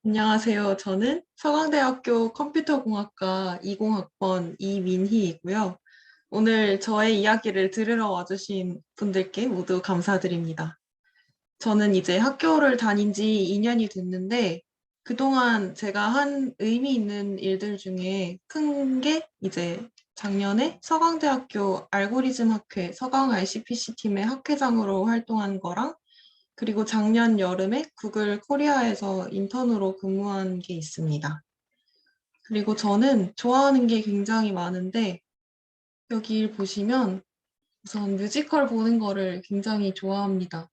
안녕하세요. 저는 서강대학교 컴퓨터공학과 20학번 이민희이고요. 오늘 저의 이야기를 들으러 와주신 분들께 모두 감사드립니다. 저는 이제 학교를 다닌 지 2년이 됐는데 그동안 제가 한 의미 있는 일들 중에 큰 게 이제 작년에 서강대학교 알고리즘 학회 서강 ICPC 팀의 학회장으로 활동한 거랑 그리고 작년 여름에 구글 코리아에서 인턴으로 근무한 게 있습니다. 그리고 저는 좋아하는 게 굉장히 많은데 여기 보시면 우선 뮤지컬 보는 거를 굉장히 좋아합니다.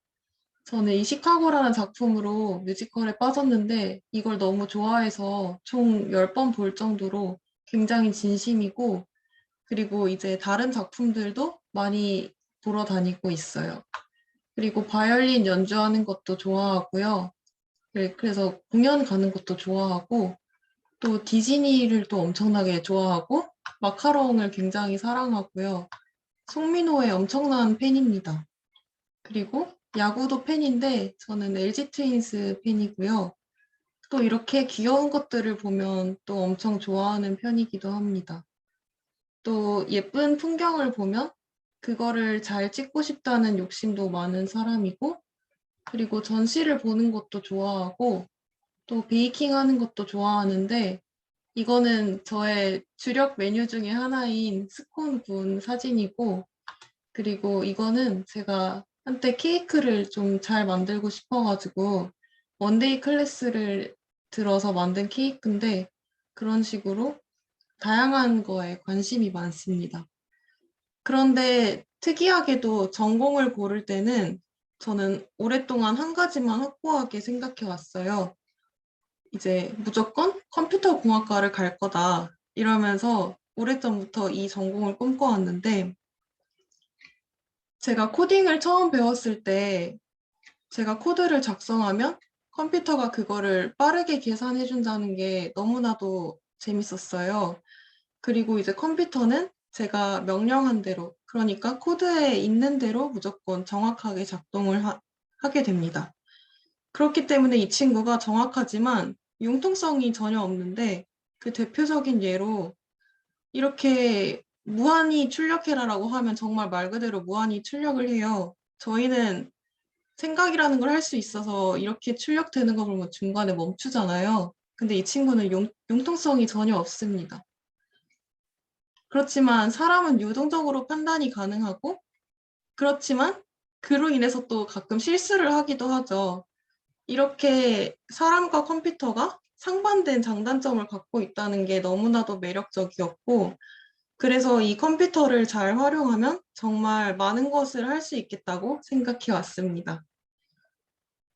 저는 이 시카고라는 작품으로 뮤지컬에 빠졌는데 이걸 너무 좋아해서 총 10번 볼 정도로 굉장히 진심이고 그리고 이제 다른 작품들도 많이 보러 다니고 있어요. 그리고 바이올린 연주하는 것도 좋아하고요. 네, 그래서 공연 가는 것도 좋아하고 또 디즈니를 또 엄청나게 좋아하고 마카롱을 굉장히 사랑하고요. 송민호의 엄청난 팬입니다. 그리고 야구도 팬인데 저는 LG 트윈스 팬이고요. 또 이렇게 귀여운 것들을 보면 또 엄청 좋아하는 편이기도 합니다. 또 예쁜 풍경을 보면 그거를 잘 찍고 싶다는 욕심도 많은 사람이고 그리고 전시를 보는 것도 좋아하고 또 베이킹 하는 것도 좋아하는데 이거는 저의 주력 메뉴 중에 하나인 스콘 구운 사진이고 그리고 이거는 제가 한때 케이크를 좀 잘 만들고 싶어가지고 원데이 클래스를 들어서 만든 케이크인데 그런 식으로 다양한 거에 관심이 많습니다. 그런데 특이하게도 전공을 고를 때는 저는 오랫동안 한 가지만 확고하게 생각해 왔어요. 이제 무조건 컴퓨터 공학과를 갈 거다 이러면서 오래전부터 이 전공을 꿈꿔왔는데 제가 코딩을 처음 배웠을 때 제가 코드를 작성하면 컴퓨터가 그거를 빠르게 계산해 준다는 게 너무나도 재밌었어요. 그리고 이제 컴퓨터는 제가 명령한 대로 그러니까 코드에 있는 대로 무조건 정확하게 작동을 하게 됩니다. 그렇기 때문에 이 친구가 정확하지만 융통성이 전혀 없는데 그 대표적인 예로 이렇게 무한히 출력해라라고 하면 정말 말 그대로 무한히 출력을 해요. 저희는 생각이라는 걸 할 수 있어서 이렇게 출력되는 거 보면 중간에 멈추잖아요. 근데 이 친구는 융통성이 전혀 없습니다. 그렇지만 사람은 유동적으로 판단이 가능하고 그렇지만 그로 인해서 또 가끔 실수를 하기도 하죠. 이렇게 사람과 컴퓨터가 상반된 장단점을 갖고 있다는 게 너무나도 매력적이었고, 그래서 이 컴퓨터를 잘 활용하면 정말 많은 것을 할 수 있겠다고 생각해 왔습니다.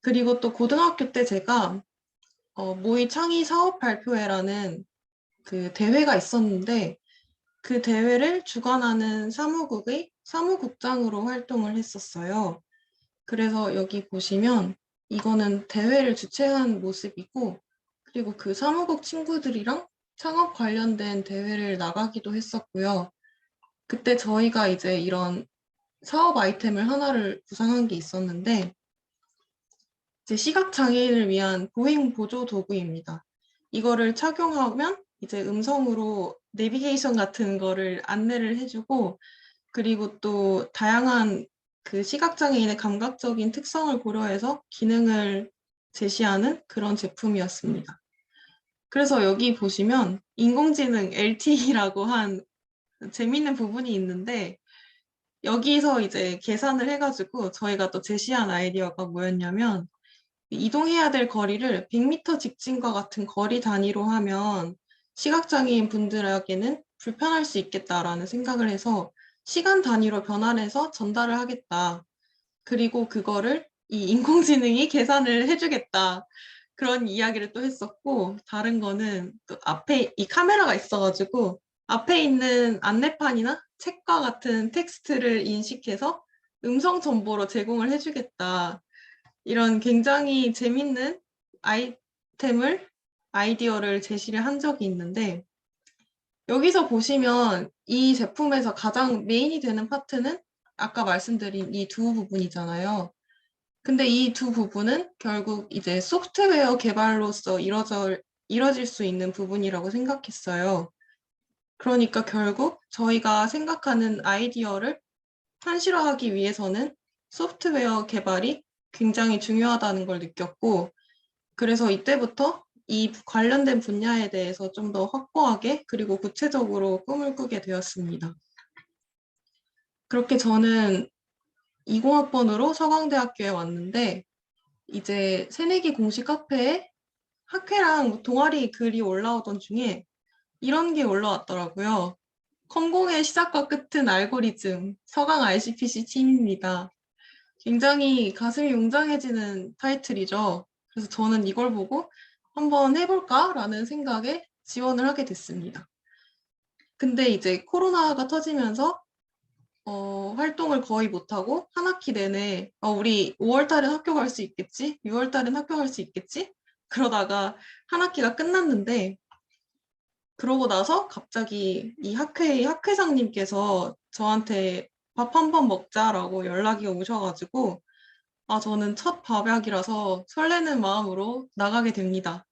그리고 또 고등학교 때 제가 모의 창의 사업 발표회라는 그 대회가 있었는데, 그 대회를 주관하는 사무국의 사무국장으로 활동을 했었어요. 그래서 여기 보시면 이거는 대회를 주최한 모습이고 그리고 그 사무국 친구들이랑 창업 관련된 대회를 나가기도 했었고요. 그때 저희가 이제 이런 사업 아이템을 하나를 구상한 게 있었는데 이제 시각장애인을 위한 보행 보조 도구입니다. 이거를 착용하면 이제 음성으로 내비게이션 같은 거를 안내를 해주고 그리고 또 다양한 그 시각장애인의 감각적인 특성을 고려해서 기능을 제시하는 그런 제품이었습니다. 그래서 여기 보시면 인공지능 LTE라고 한 재밌는 부분이 있는데 여기서 이제 계산을 해가지고 저희가 또 제시한 아이디어가 뭐였냐면 이동해야 될 거리를 100m 직진과 같은 거리 단위로 하면 시각장애인 분들에게는 불편할 수 있겠다라는 생각을 해서 시간 단위로 변환해서 전달을 하겠다. 그리고 그거를 이 인공지능이 계산을 해주겠다. 그런 이야기를 또 했었고, 다른 거는 또 앞에 이 카메라가 있어가지고, 앞에 있는 안내판이나 책과 같은 텍스트를 인식해서 음성 정보로 제공을 해주겠다. 이런 굉장히 재밌는 아이디어를 제시를 한 적이 있는데, 여기서 보시면 이 제품에서 가장 메인이 되는 파트는 아까 말씀드린 이 두 부분이잖아요. 근데 이 두 부분은 결국 이제 소프트웨어 개발로서 이뤄질 수 있는 부분이라고 생각했어요. 그러니까 결국 저희가 생각하는 아이디어를 현실화하기 위해서는 소프트웨어 개발이 굉장히 중요하다는 걸 느꼈고, 그래서 이때부터 이 관련된 분야에 대해서 좀 더 확고하게 그리고 구체적으로 꿈을 꾸게 되었습니다. 그렇게 저는 20학번으로 서강대학교에 왔는데, 이제 새내기 공식 카페에 학회랑 동아리 글이 올라오던 중에 이런 게 올라왔더라고요. 컴공의 시작과 끝은 알고리즘, 서강 RCPC 팀입니다. 굉장히 가슴이 웅장해지는 타이틀이죠. 그래서 저는 이걸 보고 한번 해볼까라는 생각에 지원을 하게 됐습니다. 근데 이제 코로나가 터지면서 활동을 거의 못하고 한 학기 내내 우리 5월 달엔 학교 갈 수 있겠지? 6월 달엔 학교 갈 수 있겠지? 그러다가 한 학기가 끝났는데 그러고 나서 갑자기 이 학회의 학회장님께서 저한테 밥 한 번 먹자라고 연락이 오셔가지고 저는 첫 밥약이라서 설레는 마음으로 나가게 됩니다.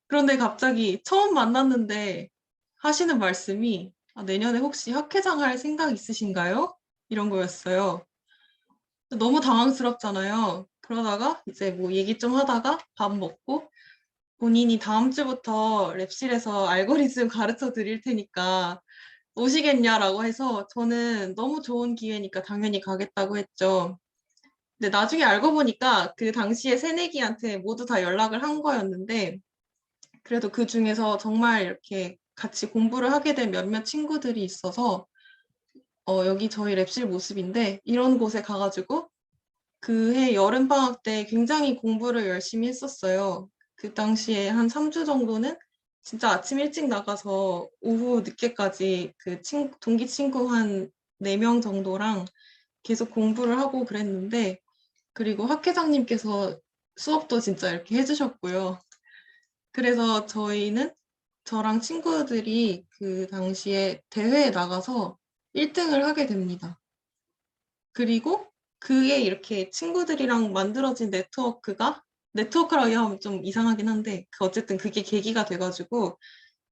그런데 갑자기 처음 만났는데 하시는 말씀이 내년에 혹시 학회장 할 생각 있으신가요? 이런 거였어요. 너무 당황스럽잖아요. 그러다가 이제 뭐 얘기 좀 하다가 밥 먹고 본인이 다음 주부터 랩실에서 알고리즘 가르쳐 드릴 테니까 오시겠냐라고 해서 저는 너무 좋은 기회니까 당연히 가겠다고 했죠. 근데 나중에 알고 보니까 그 당시에 새내기한테 모두 다 연락을 한 거였는데 그래도 그 중에서 정말 이렇게 같이 공부를 하게 된 몇몇 친구들이 있어서 여기 저희 랩실 모습인데 이런 곳에 가가지고 그해 여름방학 때 굉장히 공부를 열심히 했었어요. 그 당시에 한 3주 정도는 진짜 아침 일찍 나가서 오후 늦게까지 그 동기 친구 한 4명 정도랑 계속 공부를 하고 그랬는데, 그리고 학회장님께서 수업도 진짜 이렇게 해주셨고요. 그래서 저랑 친구들이 그 당시에 대회에 나가서 1등을 하게 됩니다. 그리고 그게 이렇게 친구들이랑 만들어진 네트워크라고 하면 좀 이상하긴 한데, 어쨌든 그게 계기가 돼가지고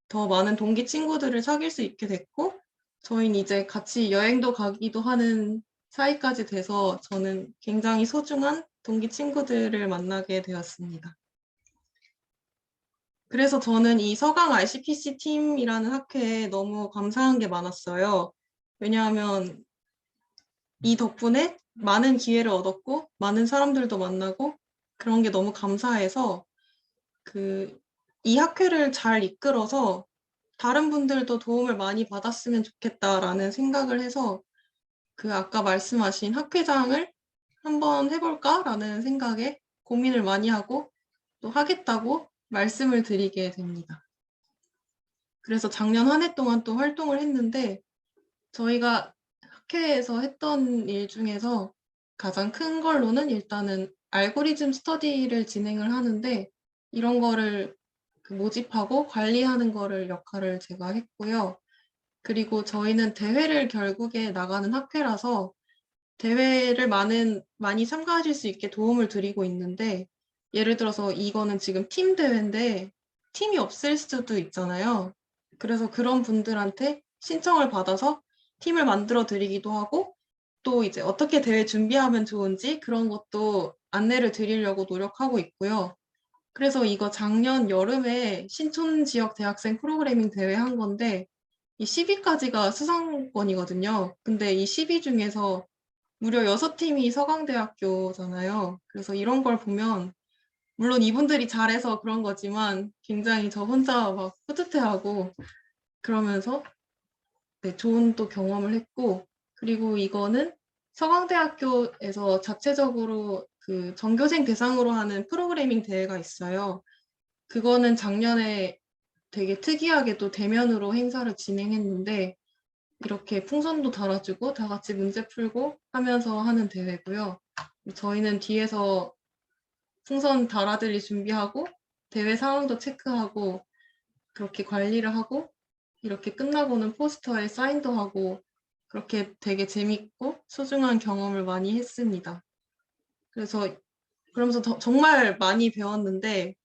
더 많은 동기 친구들을 사귈 수 있게 됐고, 저희는 이제 같이 여행도 가기도 하는 사이까지 돼서 저는 굉장히 소중한 동기 친구들을 만나게 되었습니다. 그래서 저는 이 서강 RCPC 팀이라는 학회에 너무 감사한 게 많았어요. 왜냐하면 이 덕분에 많은 기회를 얻었고, 많은 사람들도 만나고, 그런 게 너무 감사해서, 이 학회를 잘 이끌어서 다른 분들도 도움을 많이 받았으면 좋겠다라는 생각을 해서, 아까 말씀하신 학회장을 한번 해볼까라는 생각에 고민을 많이 하고, 또 하겠다고 말씀을 드리게 됩니다. 그래서 작년 한 해 동안 또 활동을 했는데, 저희가 학회에서 했던 일 중에서 가장 큰 걸로는 일단은 알고리즘 스터디를 진행을 하는데, 이런 거를 모집하고 관리하는 거를 역할을 제가 했고요. 그리고 저희는 대회를 결국에 나가는 학회라서 대회를 많이 참가하실 수 있게 도움을 드리고 있는데, 예를 들어서 이거는 지금 팀 대회인데 팀이 없을 수도 있잖아요. 그래서 그런 분들한테 신청을 받아서 팀을 만들어 드리기도 하고, 또 이제 어떻게 대회 준비하면 좋은지 그런 것도 안내를 드리려고 노력하고 있고요. 그래서 이거 작년 여름에 신촌 지역 대학생 프로그래밍 대회 한 건데, 이 10위까지가 수상권이거든요. 근데 이 10위 중에서 무려 6팀이 서강대학교잖아요. 그래서 이런 걸 보면, 물론 이분들이 잘해서 그런 거지만 굉장히 저 혼자 막 뿌듯해하고 그러면서 좋은 또 경험을 했고, 그리고 이거는 서강대학교에서 자체적으로 그 전교생 대상으로 하는 프로그래밍 대회가 있어요. 그거는 작년에 되게 특이하게도 대면으로 행사를 진행했는데, 이렇게 풍선도 달아주고 다 같이 문제 풀고 하면서 하는 대회고요. 저희는 뒤에서 풍선 달아드릴 준비하고 대회 상황도 체크하고 그렇게 관리를 하고, 이렇게 끝나고는 포스터에 사인도 하고, 그렇게 되게 재밌고 소중한 경험을 많이 했습니다. 그러면서 정말 많이 배웠는데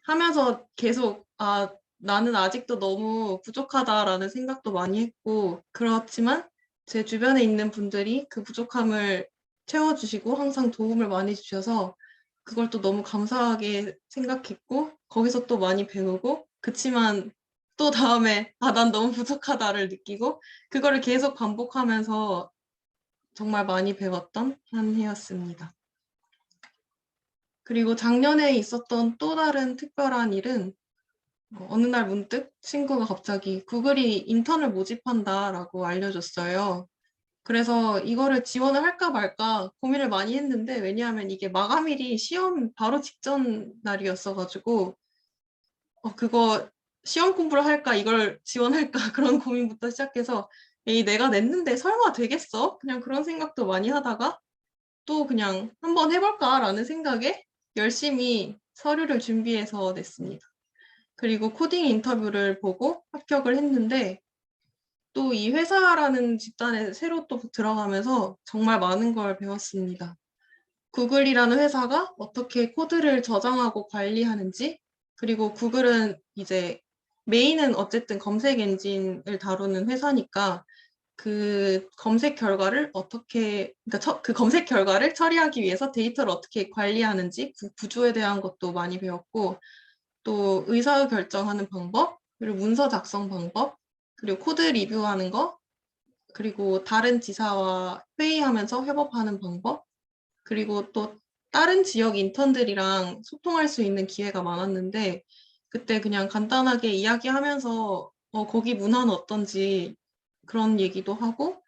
하면서 계속 나는 아직도 너무 부족하다라는 생각도 많이 했고, 그렇지만 제 주변에 있는 분들이 그 부족함을 채워주시고 항상 도움을 많이 주셔서 그걸 또 너무 감사하게 생각했고, 거기서 또 많이 배우고, 그치만 또 다음에 난 너무 부족하다를 느끼고, 그거를 계속 반복하면서 정말 많이 배웠던 한 해였습니다. 그리고 작년에 있었던 또 다른 특별한 일은 어느 날 문득 친구가 갑자기 구글이 인턴을 모집한다라고 알려줬어요. 그래서 이거를 지원을 할까 말까 고민을 많이 했는데, 왜냐하면 이게 마감일이 시험 바로 직전 날이었어가지고 그거 시험 공부를 할까 이걸 지원할까 그런 고민부터 시작해서 에이, 내가 냈는데 설마 되겠어? 그냥 그런 생각도 많이 하다가 또 그냥 한번 해볼까라는 생각에 열심히 서류를 준비해서 냈습니다. 그리고 코딩 인터뷰를 보고 합격을 했는데, 또 이 회사라는 집단에 새로 또 들어가면서 정말 많은 걸 배웠습니다. 구글이라는 회사가 어떻게 코드를 저장하고 관리하는지, 그리고 구글은 이제 메인은 어쨌든 검색 엔진을 다루는 회사니까 그 검색 결과를 그러니까 그 검색 결과를 처리하기 위해서 데이터를 어떻게 관리하는지 그 구조에 대한 것도 많이 배웠고, 또 의사결정하는 방법, 그리고 문서 작성 방법, 그리고 코드 리뷰하는 거, 그리고 다른 지사와 회의하면서 협업하는 방법, 그리고 또 다른 지역 인턴들이랑 소통할 수 있는 기회가 많았는데, 그때 그냥 간단하게 이야기하면서 거기 문화는 어떤지 그런 얘기도 하고,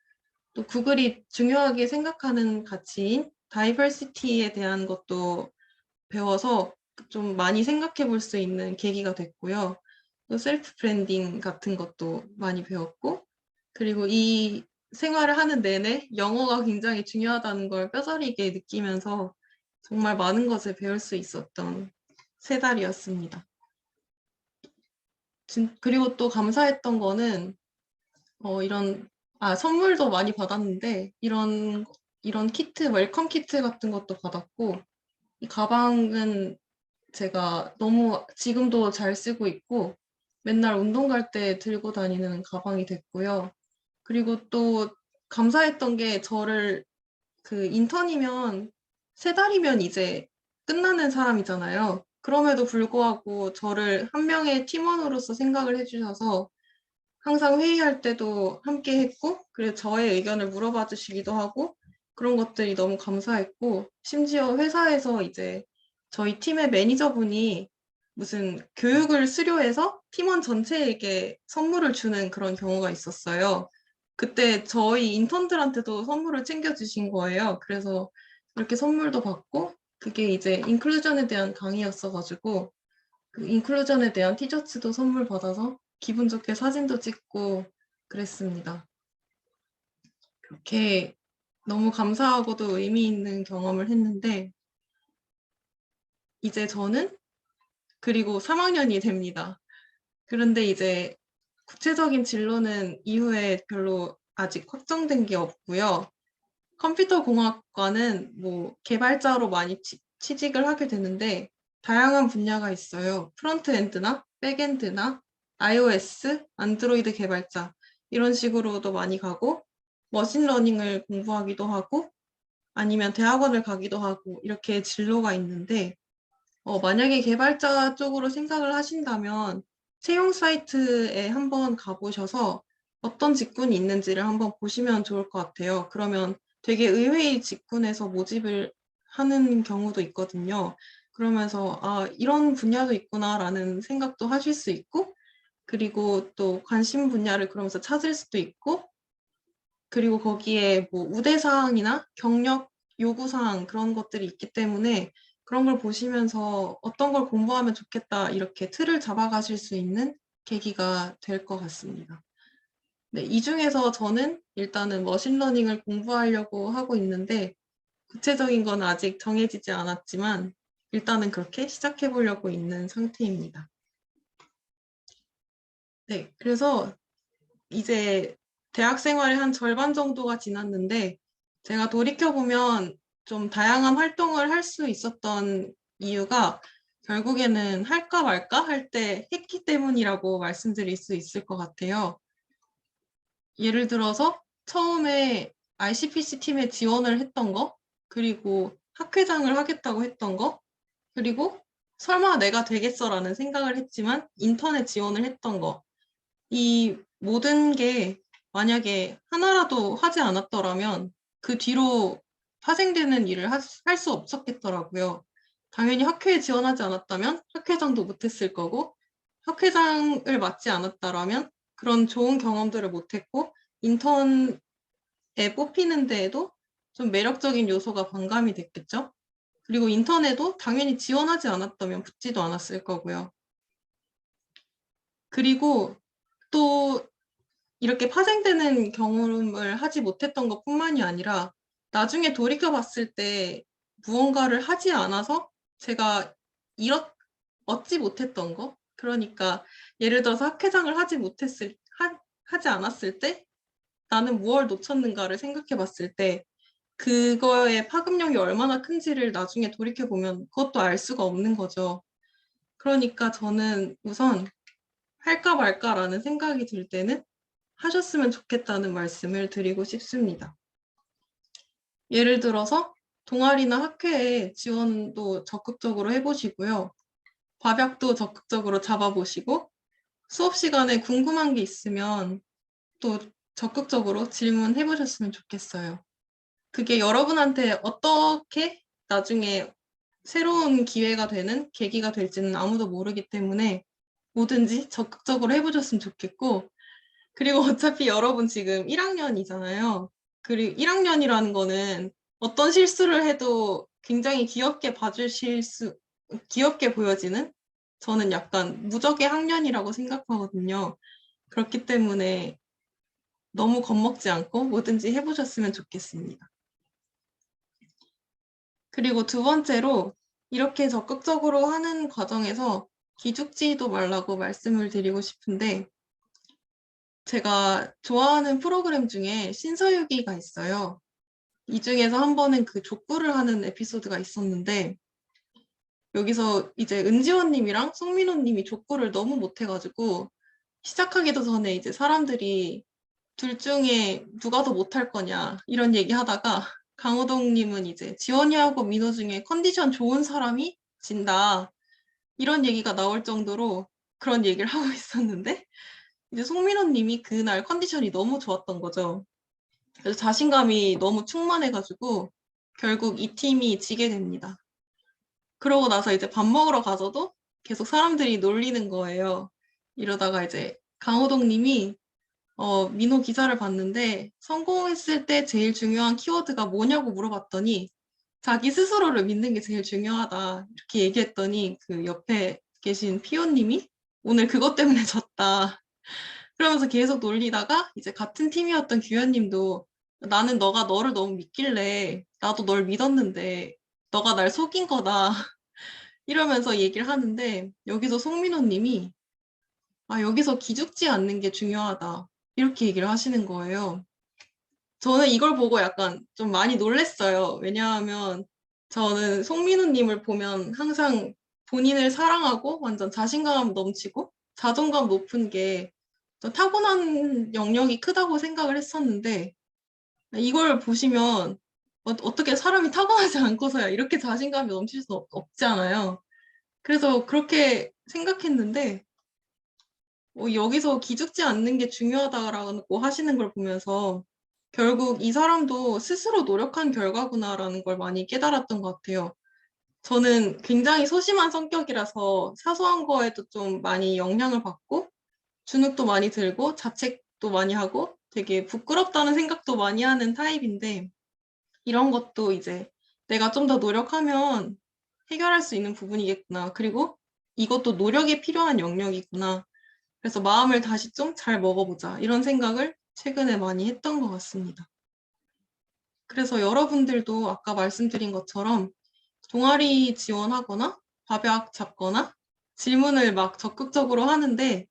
또 구글이 중요하게 생각하는 가치인 다이버시티에 대한 것도 배워서 좀 많이 생각해 볼 수 있는 계기가 됐고요. 또 셀프 브랜딩 같은 것도 많이 배웠고, 그리고 이 생활을 하는 내내 영어가 굉장히 중요하다는 걸 뼈저리게 느끼면서 정말 많은 것을 배울 수 있었던 세 달이었습니다. 그리고 또 감사했던 거는 선물도 많이 받았는데 이런 키트, 웰컴 키트 같은 것도 받았고, 이 가방은 제가 너무 지금도 잘 쓰고 있고 맨날 운동 갈 때 들고 다니는 가방이 됐고요. 그리고 또 감사했던 게 저를 그 인턴이면 세 달이면 이제 끝나는 사람이잖아요. 그럼에도 불구하고 저를 한 명의 팀원으로서 생각을 해주셔서 항상 회의할 때도 함께 했고, 그리고 저의 의견을 물어봐 주시기도 하고, 그런 것들이 너무 감사했고, 심지어 회사에서 이제 저희 팀의 매니저분이 무슨 교육을 수료해서 팀원 전체에게 선물을 주는 그런 경우가 있었어요. 그때 저희 인턴들한테도 선물을 챙겨주신 거예요. 그래서 이렇게 선물도 받고, 그게 이제 인클루전에 대한 강의였어가지고, 그 인클루전에 대한 티셔츠도 선물 받아서 기분 좋게 사진도 찍고 그랬습니다. 그렇게 너무 감사하고도 의미 있는 경험을 했는데, 이제 저는 그리고 3학년이 됩니다. 그런데 이제 구체적인 진로는 이후에 별로 아직 확정된 게 없고요. 컴퓨터 공학과는 뭐 개발자로 많이 취직을 하게 되는데 다양한 분야가 있어요. 프론트엔드나 백엔드나 iOS, 안드로이드 개발자 이런 식으로도 많이 가고, 머신러닝을 공부하기도 하고 아니면 대학원을 가기도 하고 이렇게 진로가 있는데, 만약에 개발자 쪽으로 생각을 하신다면 채용 사이트에 한번 가보셔서 어떤 직군이 있는지를 한번 보시면 좋을 것 같아요. 그러면 되게 의외의 직군에서 모집을 하는 경우도 있거든요. 그러면서 이런 분야도 있구나라는 생각도 하실 수 있고, 그리고 또 관심 분야를 그러면서 찾을 수도 있고, 그리고 거기에 뭐 우대사항이나 경력 요구사항 그런 것들이 있기 때문에 그런 걸 보시면서 어떤 걸 공부하면 좋겠다 이렇게 틀을 잡아가실 수 있는 계기가 될 것 같습니다. 네, 이 중에서 저는 일단은 머신러닝을 공부하려고 하고 있는데 구체적인 건 아직 정해지지 않았지만 일단은 그렇게 시작해 보려고 있는 상태입니다. 네, 그래서 이제 대학 생활의 한 절반 정도가 지났는데 제가 돌이켜보면 좀 다양한 활동을 할 수 있었던 이유가 결국에는 할까 말까 할 때 했기 때문이라고 말씀드릴 수 있을 것 같아요. 예를 들어서 처음에 ICPC 팀에 지원을 했던 거, 그리고 학회장을 하겠다고 했던 거, 그리고 설마 내가 되겠어라는 생각을 했지만 인턴에 지원을 했던 거, 이 모든 게 만약에 하나라도 하지 않았더라면 그 뒤로 파생되는 일을 할 수 없었겠더라고요. 당연히 학회에 지원하지 않았다면 학회장도 못했을 거고, 학회장을 맡지 않았다라면 그런 좋은 경험들을 못했고, 인턴에 뽑히는 데에도 좀 매력적인 요소가 반감이 됐겠죠. 그리고 인턴에도 당연히 지원하지 않았다면 붙지도 않았을 거고요. 그리고 또 이렇게 파생되는 경험을 하지 못했던 것뿐만이 아니라 나중에 돌이켜 봤을 때 무언가를 하지 않아서 제가 얻지 못했던 거. 그러니까 예를 들어서 학회장을 하지 않았을 때 나는 무엇을 놓쳤는가를 생각해 봤을 때 그거의 파급력이 얼마나 큰지를 나중에 돌이켜 보면 그것도 알 수가 없는 거죠. 그러니까 저는 우선 할까 말까라는 생각이 들 때는 하셨으면 좋겠다는 말씀을 드리고 싶습니다. 예를 들어서 동아리나 학회에 지원도 적극적으로 해보시고요. 밥약도 적극적으로 잡아보시고 수업 시간에 궁금한 게 있으면 또 적극적으로 질문해보셨으면 좋겠어요. 그게 여러분한테 어떻게 나중에 새로운 기회가 되는 계기가 될지는 아무도 모르기 때문에 뭐든지 적극적으로 해보셨으면 좋겠고, 그리고 어차피 여러분 지금 1학년이잖아요. 그리고 1학년이라는 거는 어떤 실수를 해도 굉장히 귀엽게 보여지는 저는 약간 무적의 학년이라고 생각하거든요. 그렇기 때문에 너무 겁먹지 않고 뭐든지 해보셨으면 좋겠습니다. 그리고 두 번째로 이렇게 적극적으로 하는 과정에서 기죽지도 말라고 말씀을 드리고 싶은데, 제가 좋아하는 프로그램 중에 신서유기가 있어요. 이 중에서 한 번은 그 족구를 하는 에피소드가 있었는데, 여기서 이제 은지원님이랑 송민호님이 족구를 너무 못해가지고 시작하기도 전에 이제 사람들이 둘 중에 누가 더 못할 거냐 이런 얘기 하다가 강호동님은 이제 지원이하고 민호 중에 컨디션 좋은 사람이 진다 이런 얘기가 나올 정도로 그런 얘기를 하고 있었는데, 이제 송민호님이 그날 컨디션이 너무 좋았던 거죠. 그래서 자신감이 너무 충만해가지고 결국 이 팀이 지게 됩니다. 그러고 나서 이제 밥 먹으러 가서도 계속 사람들이 놀리는 거예요. 이러다가 이제 강호동님이 민호 기사를 봤는데 성공했을 때 제일 중요한 키워드가 뭐냐고 물어봤더니 자기 스스로를 믿는 게 제일 중요하다 이렇게 얘기했더니 그 옆에 계신 피오님이 오늘 그것 때문에 졌다 그러면서 계속 놀리다가 이제 같은 팀이었던 규현님도 나는 너가 너를 너무 믿길래 나도 널 믿었는데 너가 날 속인 거다 이러면서 얘기를 하는데, 여기서 송민호님이 여기서 기죽지 않는 게 중요하다 이렇게 얘기를 하시는 거예요. 저는 이걸 보고 약간 좀 많이 놀랬어요. 왜냐하면 저는 송민호님을 보면 항상 본인을 사랑하고 완전 자신감 넘치고 자존감 높은 게 타고난 영역이 크다고 생각을 했었는데, 이걸 보시면 어떻게 사람이 타고나지 않고서야 이렇게 자신감이 넘칠 수 없잖아요. 그래서 그렇게 생각했는데 여기서 기죽지 않는 게 중요하다라고 하시는 걸 보면서 결국 이 사람도 스스로 노력한 결과구나라는 걸 많이 깨달았던 것 같아요. 저는 굉장히 소심한 성격이라서 사소한 거에도 좀 많이 영향을 받고 주눅도 많이 들고 자책도 많이 하고 되게 부끄럽다는 생각도 많이 하는 타입인데, 이런 것도 이제 내가 좀 더 노력하면 해결할 수 있는 부분이겠구나. 그리고 이것도 노력이 필요한 영역이구나. 그래서 마음을 다시 좀 잘 먹어보자. 이런 생각을 최근에 많이 했던 것 같습니다. 그래서 여러분들도 아까 말씀드린 것처럼 동아리 지원하거나 밥약 잡거나 질문을 막 적극적으로 하는데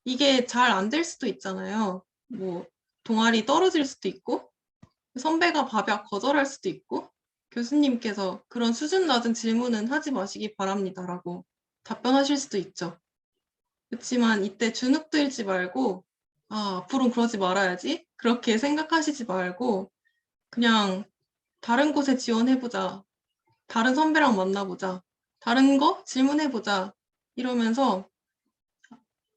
이게 잘 안 될 수도 있잖아요. 뭐 동아리 떨어질 수도 있고 선배가 밥약 거절할 수도 있고 교수님께서 그런 수준 낮은 질문은 하지 마시기 바랍니다라고 답변하실 수도 있죠. 그렇지만 이때 주눅 들지 말고 앞으로는 그러지 말아야지 그렇게 생각하시지 말고 그냥 다른 곳에 지원해보자. 다른 선배랑 만나보자. 다른 거 질문해보자. 이러면서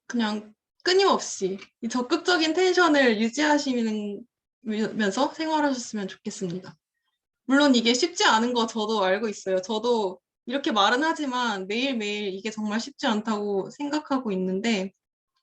그냥 끊임없이 이 적극적인 텐션을 유지하시면서 생활하셨으면 좋겠습니다. 물론 이게 쉽지 않은 거 저도 알고 있어요. 저도 이렇게 말은 하지만 매일매일 이게 정말 쉽지 않다고 생각하고 있는데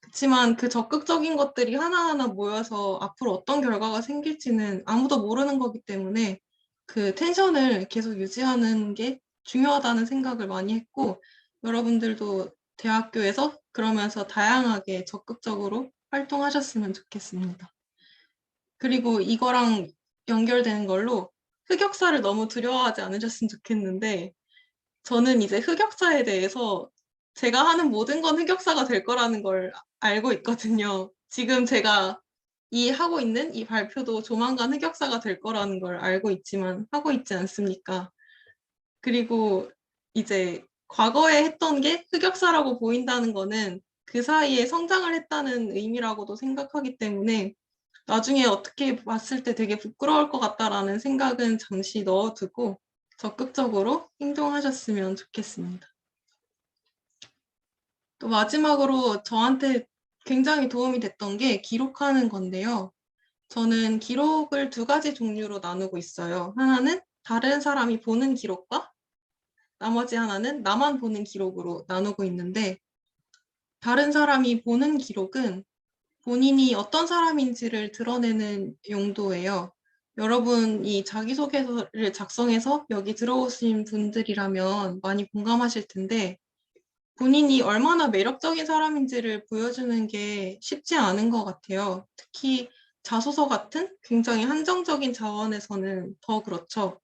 그렇지만 그 적극적인 것들이 하나하나 모여서 앞으로 어떤 결과가 생길지는 아무도 모르는 거기 때문에 그 텐션을 계속 유지하는 게 중요하다는 생각을 많이 했고 여러분들도 대학교에서 그러면서 다양하게 적극적으로 활동하셨으면 좋겠습니다. 그리고 이거랑 연결되는 걸로 흑역사를 너무 두려워하지 않으셨으면 좋겠는데 저는 이제 흑역사에 대해서 제가 하는 모든 건 흑역사가 될 거라는 걸 알고 있거든요. 지금 제가 하고 있는 이 발표도 조만간 흑역사가 될 거라는 걸 알고 있지만 하고 있지 않습니까? 그리고 이제 과거에 했던 게 흑역사라고 보인다는 거는 그 사이에 성장을 했다는 의미라고도 생각하기 때문에 나중에 어떻게 봤을 때 되게 부끄러울 것 같다라는 생각은 잠시 넣어두고 적극적으로 행동하셨으면 좋겠습니다. 또 마지막으로 저한테 굉장히 도움이 됐던 게 기록하는 건데요. 저는 기록을 두 가지 종류로 나누고 있어요. 하나는 다른 사람이 보는 기록과 나머지 하나는 나만 보는 기록으로 나누고 있는데 다른 사람이 보는 기록은 본인이 어떤 사람인지를 드러내는 용도예요. 여러분이 자기소개서를 작성해서 여기 들어오신 분들이라면 많이 공감하실 텐데 본인이 얼마나 매력적인 사람인지를 보여주는 게 쉽지 않은 것 같아요. 특히 자소서 같은 굉장히 한정적인 자원에서는 더 그렇죠.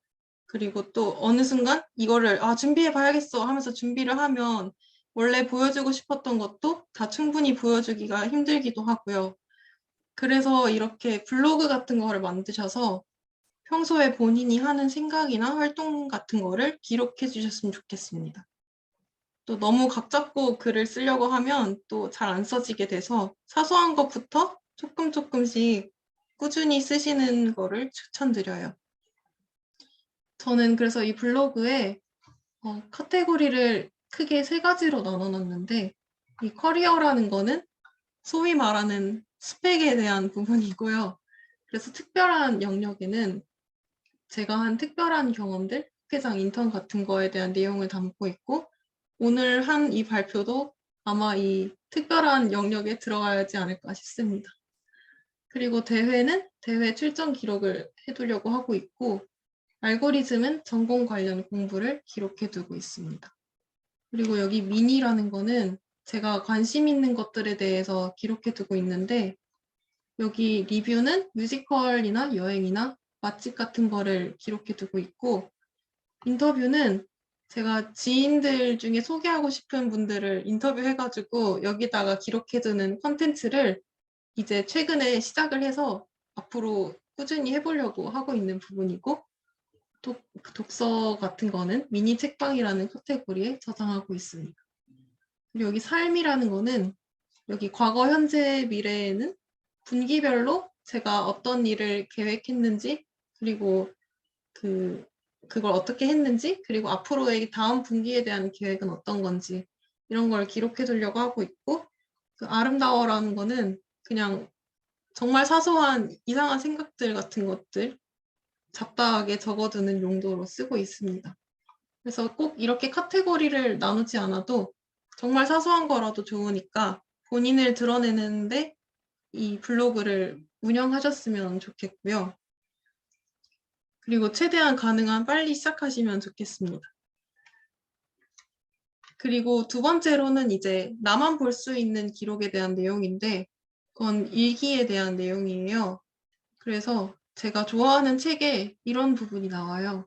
그리고 또 어느 순간 이거를 준비해 봐야겠어 하면서 준비를 하면 원래 보여주고 싶었던 것도 다 충분히 보여주기가 힘들기도 하고요. 그래서 이렇게 블로그 같은 거를 만드셔서 평소에 본인이 하는 생각이나 활동 같은 거를 기록해 주셨으면 좋겠습니다. 또 너무 각 잡고 글을 쓰려고 하면 또 잘 안 써지게 돼서 사소한 것부터 조금씩 꾸준히 쓰시는 거를 추천드려요. 저는 그래서 이 블로그에 카테고리를 크게 세 가지로 나눠놨는데 이 커리어라는 거는 소위 말하는 스펙에 대한 부분이고요. 그래서 특별한 영역에는 제가 한 특별한 경험들, 회장 인턴 같은 거에 대한 내용을 담고 있고 오늘 한 이 발표도 아마 이 특별한 영역에 들어가야지 않을까 싶습니다. 그리고 대회는 대회 출전 기록을 해두려고 하고 있고 알고리즘은 전공 관련 공부를 기록해 두고 있습니다. 그리고 여기 미니라는 거는 제가 관심 있는 것들에 대해서 기록해 두고 있는데 여기 리뷰는 뮤지컬이나 여행이나 맛집 같은 거를 기록해 두고 있고 인터뷰는 제가 지인들 중에 소개하고 싶은 분들을 인터뷰해가지고 여기다가 기록해두는 컨텐츠를 이제 최근에 시작을 해서 앞으로 꾸준히 해보려고 하고 있는 부분이고 독서 같은 거는 미니 책방이라는 카테고리에 저장하고 있습니다. 그리고 여기 삶이라는 거는 여기 과거, 현재, 미래에는 분기별로 제가 어떤 일을 계획했는지 그리고 그걸 어떻게 했는지 그리고 앞으로의 다음 분기에 대한 계획은 어떤 건지 이런 걸 기록해 두려고 하고 있고 그 아름다워라는 거는 그냥 정말 사소한 이상한 생각들 같은 것들 잡다하게 적어두는 용도로 쓰고 있습니다. 그래서 꼭 이렇게 카테고리를 나누지 않아도 정말 사소한 거라도 좋으니까 본인을 드러내는데 이 블로그를 운영하셨으면 좋겠고요. 그리고 최대한 가능한 빨리 시작하시면 좋겠습니다. 그리고 두 번째로는 이제 나만 볼 수 있는 기록에 대한 내용인데 그건 일기에 대한 내용이에요. 그래서 제가 좋아하는 책에 이런 부분이 나와요.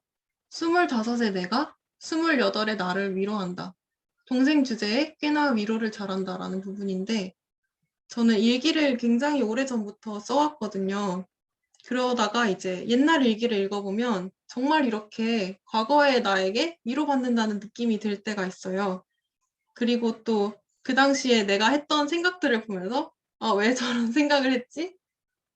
25의 내가 28의 나를 위로한다. 동생 주제에 꽤나 위로를 잘한다라는 부분인데 저는 일기를 굉장히 오래전부터 써왔거든요. 그러다가 이제 옛날 일기를 읽어보면 정말 이렇게 과거의 나에게 위로받는다는 느낌이 들 때가 있어요. 그리고 또 그 당시에 내가 했던 생각들을 보면서 아, 왜 저런 생각을 했지?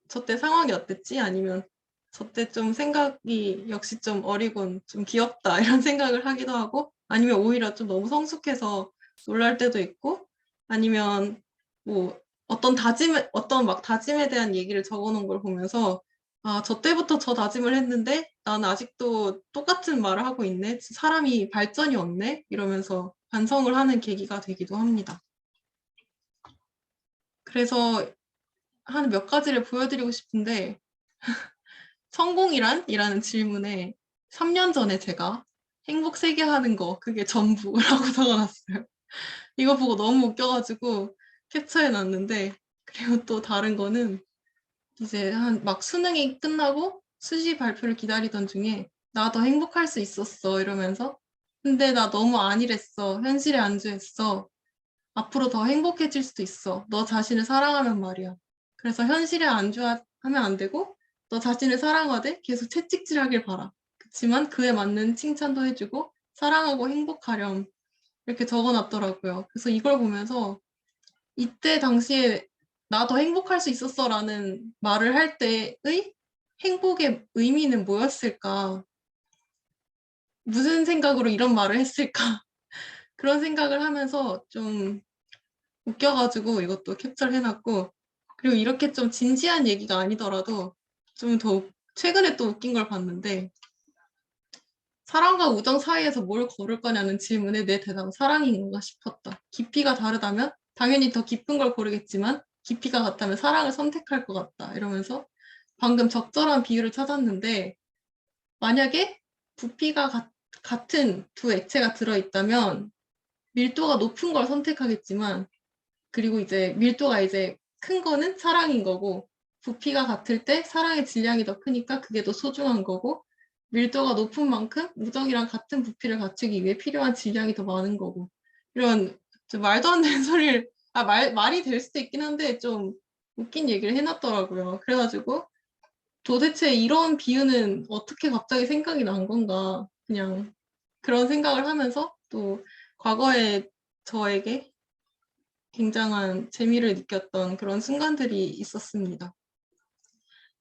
저때 상황이 어땠지? 아니면 저때 좀 생각이 역시 좀 어리군, 좀 귀엽다 이런 생각을 하기도 하고 아니면 오히려 좀 너무 성숙해서 놀랄 때도 있고 아니면 뭐 어떤 막 다짐에 대한 얘기를 적어놓은 걸 보면서 아, 저 때부터 저 다짐을 했는데 난 아직도 똑같은 말을 하고 있네. 사람이 발전이 없네. 이러면서 반성을 하는 계기가 되기도 합니다. 그래서 한 몇 가지를 보여드리고 싶은데 성공이란? 이라는 질문에 3년 전에 제가 행복 3개 하는 거 그게 전부라고 적어놨어요. 이거 보고 너무 웃겨가지고 캡처해놨는데 그리고 또 다른 거는 이제 한 막 수능이 끝나고 수시 발표를 기다리던 중에 나 더 행복할 수 있었어 이러면서 근데 나 너무 안일했어. 현실에 안주했어. 앞으로 더 행복해질 수도 있어. 너 자신을 사랑하면 말이야. 그래서 현실에 안주하면 안 되고 너 자신을 사랑하되 계속 채찍질하길 바라. 그렇지만 그에 맞는 칭찬도 해주고 사랑하고 행복하렴 이렇게 적어놨더라고요. 그래서 이걸 보면서 이때 당시에 나 더 행복할 수 있었어라는 말을 할 때의 행복의 의미는 뭐였을까? 무슨 생각으로 이런 말을 했을까? 그런 생각을 하면서 좀 웃겨가지고 이것도 캡처를 해놨고 그리고 이렇게 좀 진지한 얘기가 아니더라도 좀 더 최근에 또 웃긴 걸 봤는데 사랑과 우정 사이에서 뭘 고를 거냐는 질문에 내 대답은 사랑인 건가 싶었다. 깊이가 다르다면 당연히 더 깊은 걸 고르겠지만 깊이가 같다면 사랑을 선택할 것 같다. 이러면서 방금 적절한 비유를 찾았는데 만약에 부피가 같은 두 액체가 들어있다면 밀도가 높은 걸 선택하겠지만 그리고 이제 밀도가 이제 큰 거는 사랑인 거고 부피가 같을 때 사랑의 질량이 더 크니까 그게 더 소중한 거고 밀도가 높은 만큼 우정이랑 같은 부피를 갖추기 위해 필요한 질량이 더 많은 거고 이런 좀 말도 안 되는 소리를 말이 될 수도 있긴 한데 좀 웃긴 얘기를 해놨더라고요. 그래가지고 도대체 이런 비유는 어떻게 갑자기 생각이 난 건가 그냥 그런 생각을 하면서 또 과거에 저에게 굉장한 재미를 느꼈던 그런 순간들이 있었습니다.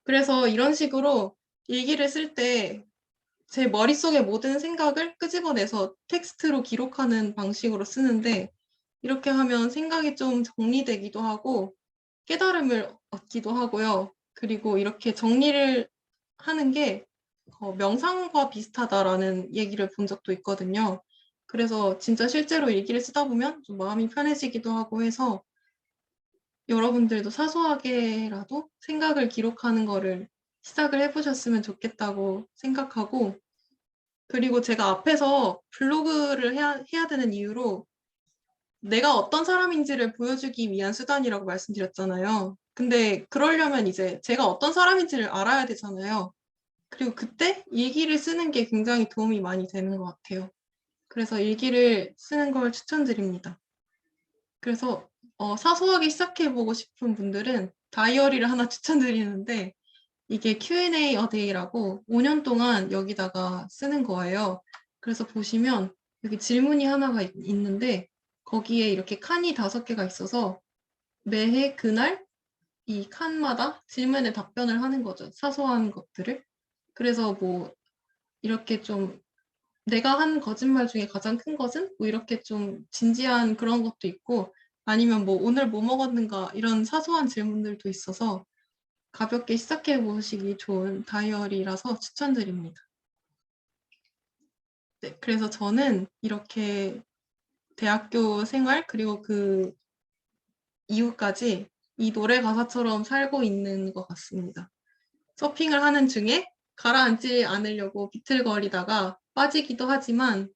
그래서 이런 식으로 일기를 쓸 때 제 머릿속의 모든 생각을 끄집어내서 텍스트로 기록하는 방식으로 쓰는데 이렇게 하면 생각이 좀 정리되기도 하고 깨달음을 얻기도 하고요. 그리고 이렇게 정리를 하는 게 명상과 비슷하다라는 얘기를 본 적도 있거든요. 그래서 진짜 실제로 일기를 쓰다 보면 좀 마음이 편해지기도 하고 해서 여러분들도 사소하게라도 생각을 기록하는 거를 시작을 해보셨으면 좋겠다고 생각하고, 그리고 제가 앞에서 블로그를 해야 되는 이유로 내가 어떤 사람인지를 보여주기 위한 수단이라고 말씀드렸잖아요. 근데 그러려면 이제 제가 어떤 사람인지를 알아야 되잖아요. 그리고 그때 일기를 쓰는 게 굉장히 도움이 많이 되는 것 같아요. 그래서 일기를 쓰는 걸 추천드립니다. 그래서 사소하게 시작해보고 싶은 분들은 다이어리를 하나 추천드리는데 이게 Q&A a day라고 5년 동안 여기다가 쓰는 거예요. 그래서 보시면 여기 질문이 하나가 있는데 거기에 이렇게 칸이 5개가 있어서 매해 그날 이 칸마다 질문에 답변을 하는 거죠. 사소한 것들을. 그래서 뭐 이렇게 좀 내가 한 거짓말 중에 가장 큰 것은 뭐 이렇게 좀 진지한 그런 것도 있고 아니면 뭐 오늘 뭐 먹었는가 이런 사소한 질문들도 있어서 가볍게 시작해 보시기 좋은 다이어리라서 추천드립니다. 네, 그래서 저는 이렇게 대학교 생활 그리고 그 이후까지 이 노래 가사처럼 살고 있는 것 같습니다. 서핑을 하는 중에 가라앉지 않으려고 비틀거리다가 빠지기도 하지만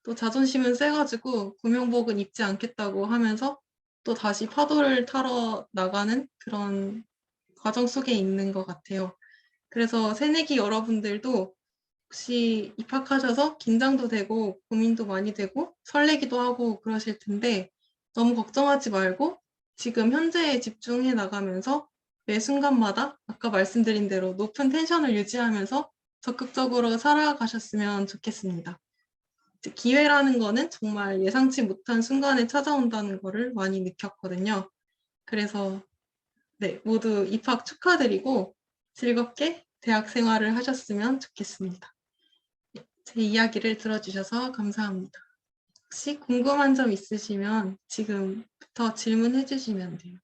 또 자존심은 세가지고 구명복은 입지 않겠다고 하면서 또 다시 파도를 타러 나가는 그런 과정 속에 있는 것 같아요. 그래서 새내기 여러분들도 혹시 입학하셔서 긴장도 되고 고민도 많이 되고 설레기도 하고 그러실 텐데 너무 걱정하지 말고 지금 현재에 집중해 나가면서 매 순간마다 아까 말씀드린 대로 높은 텐션을 유지하면서 적극적으로 살아가셨으면 좋겠습니다. 기회라는 거는 정말 예상치 못한 순간에 찾아온다는 거를 많이 느꼈거든요. 그래서 네, 모두 입학 축하드리고 즐겁게 대학 생활을 하셨으면 좋겠습니다. 제 이야기를 들어주셔서 감사합니다. 혹시 궁금한 점 있으시면 지금부터 질문해 주시면 돼요.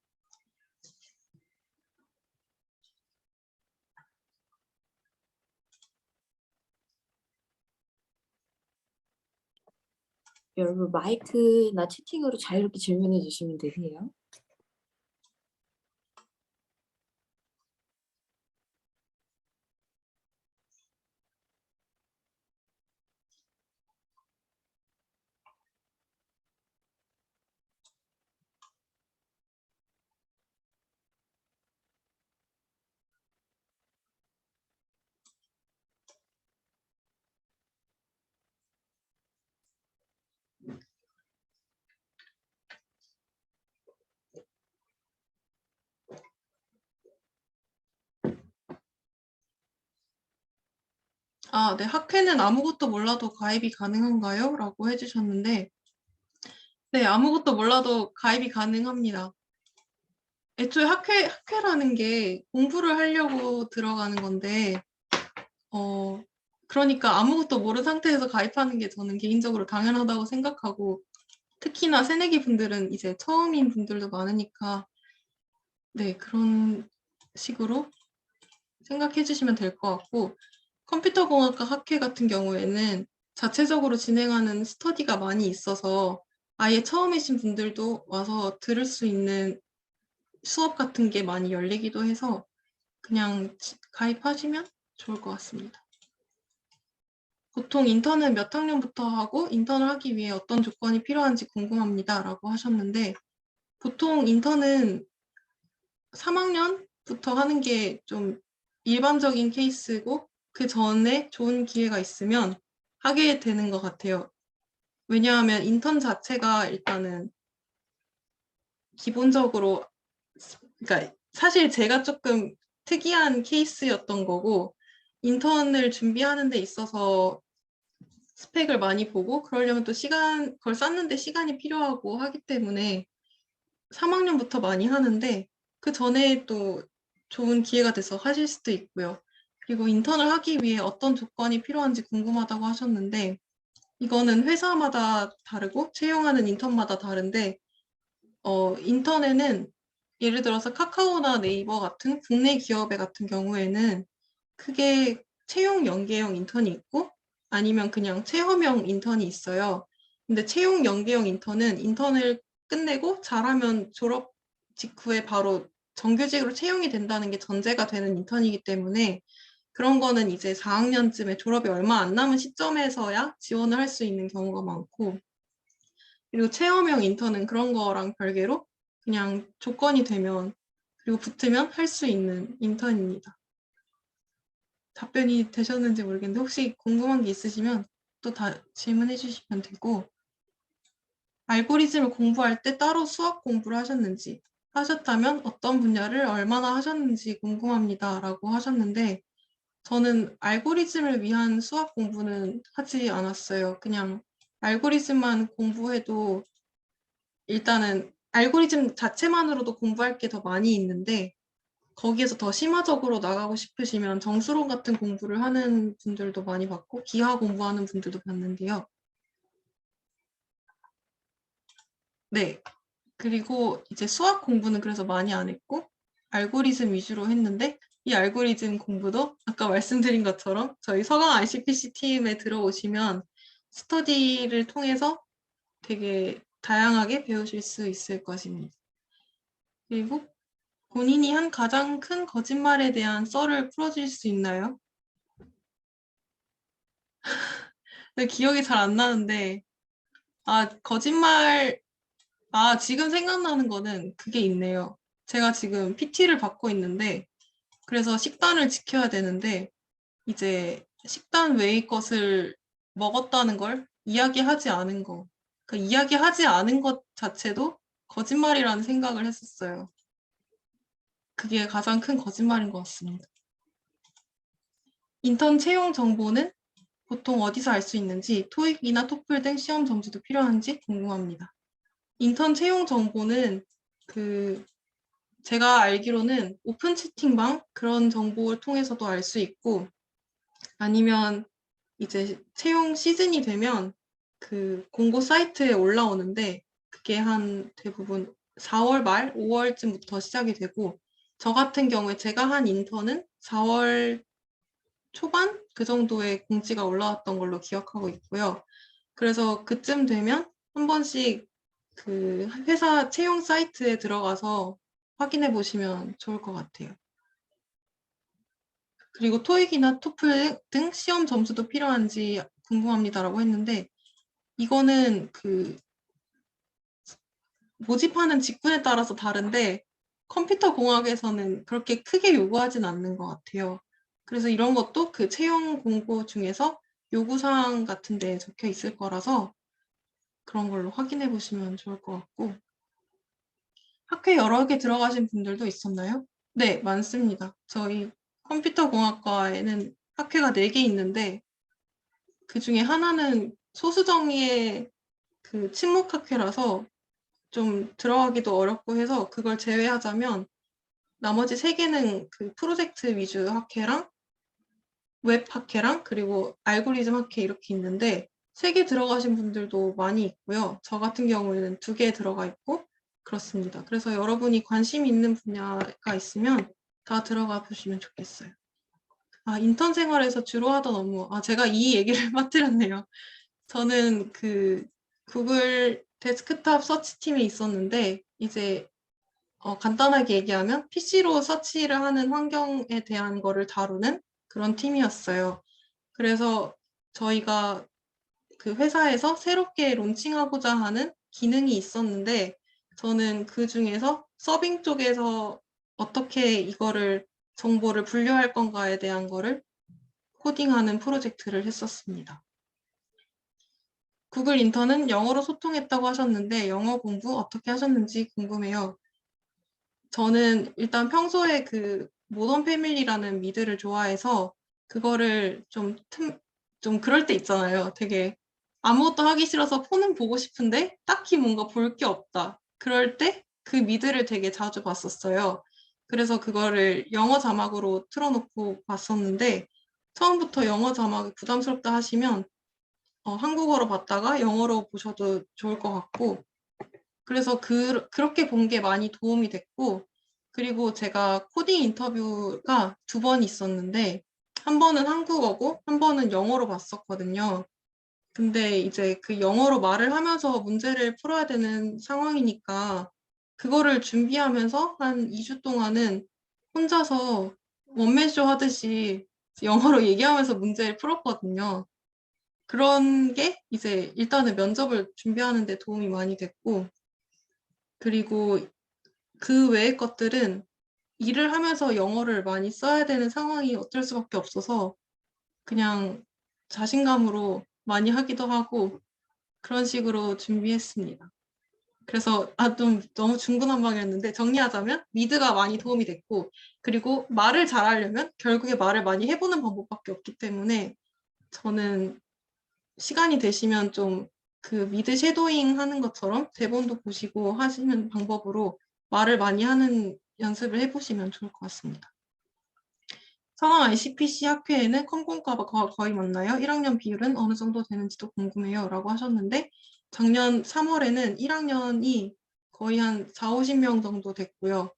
여러분 마이크나 채팅으로 자유롭게 질문해 주시면 되세요. 네, 학회는 아무것도 몰라도 가입이 가능한가요? 라고 해주셨는데, 네, 아무것도 몰라도 가입이 가능합니다. 애초에 학회라는 게 공부를 하려고 들어가는 건데, 그러니까 아무것도 모르는 상태에서 가입하는 게 저는 개인적으로 당연하다고 생각하고, 특히나 새내기 분들은 이제 처음인 분들도 많으니까, 네, 그런 식으로 생각해 주시면 될 것 같고, 컴퓨터공학과 학회 같은 경우에는 자체적으로 진행하는 스터디가 많이 있어서 아예 처음이신 분들도 와서 들을 수 있는 수업 같은 게 많이 열리기도 해서 그냥 가입하시면 좋을 것 같습니다. 보통 인턴은 몇 학년부터 하고 인턴을 하기 위해 어떤 조건이 필요한지 궁금합니다. 라고 하셨는데 보통 인턴은 3학년부터 하는 게 좀 일반적인 케이스고 그 전에 좋은 기회가 있으면 하게 되는 것 같아요. 왜냐하면 인턴 자체가 일단은 기본적으로 그러니까 사실 제가 조금 특이한 케이스였던 거고 인턴을 준비하는 데 있어서 스펙을 많이 보고 그러려면 또 그걸 쌓는데 시간이 필요하고 하기 때문에 3학년부터 많이 하는데 그 전에 또 좋은 기회가 돼서 하실 수도 있고요. 그리고 인턴을 하기 위해 어떤 조건이 필요한지 궁금하다고 하셨는데 이거는 회사마다 다르고 채용하는 인턴마다 다른데 인턴에는 예를 들어서 카카오나 네이버 같은 국내 기업의 같은 경우에는 크게 채용 연계형 인턴이 있고 아니면 그냥 체험형 인턴이 있어요. 근데 채용 연계형 인턴은 인턴을 끝내고 잘하면 졸업 직후에 바로 정규직으로 채용이 된다는 게 전제가 되는 인턴이기 때문에 그런 거는 이제 4학년쯤에 졸업이 얼마 안 남은 시점에서야 지원을 할 수 있는 경우가 많고 그리고 체험형 인턴은 그런 거랑 별개로 그냥 조건이 되면 그리고 붙으면 할 수 있는 인턴입니다. 답변이 되셨는지 모르겠는데 혹시 궁금한 게 있으시면 또 다 질문해 주시면 되고 알고리즘을 공부할 때 따로 수학 공부를 하셨는지 하셨다면 어떤 분야를 얼마나 하셨는지 궁금합니다 라고 하셨는데 저는 알고리즘을 위한 수학 공부는 하지 않았어요. 그냥 알고리즘만 공부해도 일단은 알고리즘 자체만으로도 공부할 게 더 많이 있는데 거기에서 더 심화적으로 나가고 싶으시면 정수론 같은 공부를 하는 분들도 많이 봤고 기하 공부하는 분들도 봤는데요. 네. 그리고 이제 수학 공부는 그래서 많이 안 했고 알고리즘 위주로 했는데 이 알고리즘 공부도 아까 말씀드린 것처럼 저희 서강 ICPC 팀에 들어오시면 스터디를 통해서 되게 다양하게 배우실 수 있을 것입니다. 그리고 본인이 한 가장 큰 거짓말에 대한 썰을 풀어줄 수 있나요? 기억이 잘 안 나는데 거짓말 지금 생각나는 거는 그게 있네요. 제가 지금 PT를 받고 있는데 그래서 식단을 지켜야 되는데 이제 식단 외의 것을 먹었다는 걸 이야기하지 않은 거. 그 이야기하지 않은 것 자체도 거짓말이라는 생각을 했었어요. 그게 가장 큰 거짓말인 것 같습니다. 인턴 채용 정보는 보통 어디서 알 수 있는지, 토익이나 토플 등 시험 점수도 필요한지 궁금합니다. 인턴 채용 정보는 제가 알기로는 오픈 채팅방 그런 정보를 통해서도 알 수 있고, 아니면 이제 채용 시즌이 되면 그 공고 사이트에 올라오는데, 그게 한 대부분 4월 말, 5월쯤부터 시작이 되고, 저 같은 경우에 제가 한 인턴은 4월 초반 그 정도의 공지가 올라왔던 걸로 기억하고 있고요. 그래서 그쯤 되면 한 번씩 그 회사 채용 사이트에 들어가서 확인해 보시면 좋을 것 같아요. 그리고 토익이나 토플 등 시험 점수도 필요한지 궁금합니다라고 했는데, 이거는 그 모집하는 직군에 따라서 다른데, 컴퓨터 공학에서는 그렇게 크게 요구하진 않는 것 같아요. 그래서 이런 것도 그 채용 공고 중에서 요구사항 같은 데 적혀 있을 거라서 그런 걸로 확인해 보시면 좋을 것 같고, 학회 여러 개 들어가신 분들도 있었나요? 네, 많습니다. 저희 컴퓨터 공학과에는 학회가 4개 있는데, 그 중에 하나는 소수정예의 그 친목학회라서 좀 들어가기도 어렵고 해서, 그걸 제외하자면 나머지 3개는 그 프로젝트 위주 학회랑 웹 학회랑 그리고 알고리즘 학회 이렇게 있는데, 3개 들어가신 분들도 많이 있고요. 저 같은 경우에는 2개 들어가 있고 그렇습니다. 그래서 여러분이 관심 있는 분야가 있으면 다 들어가 보시면 좋겠어요. 인턴 생활에서 주로 하던 업무. 제가 이 얘기를 빠뜨렸네요. 저는 그 구글 데스크탑 서치 팀에 있었는데, 이제 간단하게 얘기하면 PC로 서치를 하는 환경에 대한 거를 다루는 그런 팀이었어요. 그래서 저희가 그 회사에서 새롭게 론칭하고자 하는 기능이 있었는데, 저는 그 중에서 서빙 쪽에서 어떻게 이거를 정보를 분류할 건가에 대한 거를 코딩하는 프로젝트를 했었습니다. 구글 인턴은 영어로 소통했다고 하셨는데, 영어 공부 어떻게 하셨는지 궁금해요. 저는 일단 평소에 그 모던 패밀리라는 미드를 좋아해서 그거를 좀 그럴 때 있잖아요. 되게 아무것도 하기 싫어서 폰은 보고 싶은데 딱히 뭔가 볼 게 없다. 그럴 때 그 미드를 되게 자주 봤었어요. 그래서 그거를 영어 자막으로 틀어놓고 봤었는데, 처음부터 영어 자막이 부담스럽다 하시면 한국어로 봤다가 영어로 보셔도 좋을 것 같고, 그래서 그렇게 본 게 많이 도움이 됐고, 그리고 제가 코딩 인터뷰가 2번 있었는데, 한 번은 한국어고, 한 번은 영어로 봤었거든요. 근데 이제 그 영어로 말을 하면서 문제를 풀어야 되는 상황이니까, 그거를 준비하면서 한 2주 동안은 혼자서 원맨쇼 하듯이 영어로 얘기하면서 문제를 풀었거든요. 그런 게 이제 일단은 면접을 준비하는 데 도움이 많이 됐고, 그리고 그 외의 것들은 일을 하면서 영어를 많이 써야 되는 상황이 어쩔 수밖에 없어서 그냥 자신감으로 많이 하기도 하고 그런 식으로 준비했습니다. 그래서 좀 너무 중구난방이었는데, 정리하자면 미드가 많이 도움이 됐고, 그리고 말을 잘하려면 결국에 말을 많이 해보는 방법밖에 없기 때문에, 저는 시간이 되시면 좀 그 미드 쉐도잉 하는 것처럼 대본도 보시고 하시는 방법으로 말을 많이 하는 연습을 해보시면 좋을 것 같습니다. 성황 ICPC 학회에는 컴공과가 거의 많나요? 1학년 비율은 어느 정도 되는지도 궁금해요. 라고 하셨는데, 작년 3월에는 1학년이 거의 한 4, 50명 정도 됐고요.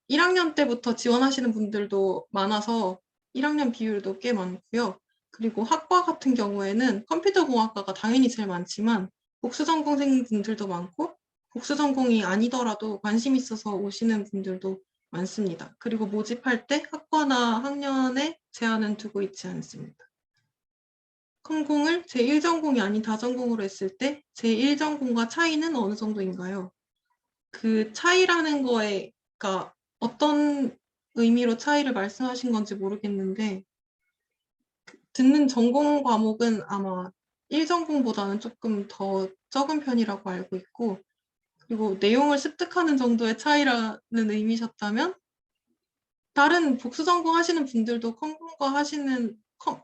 1학년 때부터 지원하시는 분들도 많아서 1학년 비율도 꽤 많고요. 그리고 학과 같은 경우에는 컴퓨터공학과가 당연히 제일 많지만 복수전공생분들도 많고, 복수전공이 아니더라도 관심 있어서 오시는 분들도 많습니다. 그리고 모집할 때 학과나 학년에 제한은 두고 있지 않습니다. 컴공을 제1전공이 아닌 다전공으로 했을 때 제1전공과 차이는 어느 정도인가요? 그 차이라는 거에, 그러니까 어떤 의미로 차이를 말씀하신 건지 모르겠는데, 듣는 전공 과목은 아마 1전공보다는 조금 더 적은 편이라고 알고 있고, 그리고 내용을 습득하는 정도의 차이라는 의미셨다면 다른 복수 전공 하시는 분들도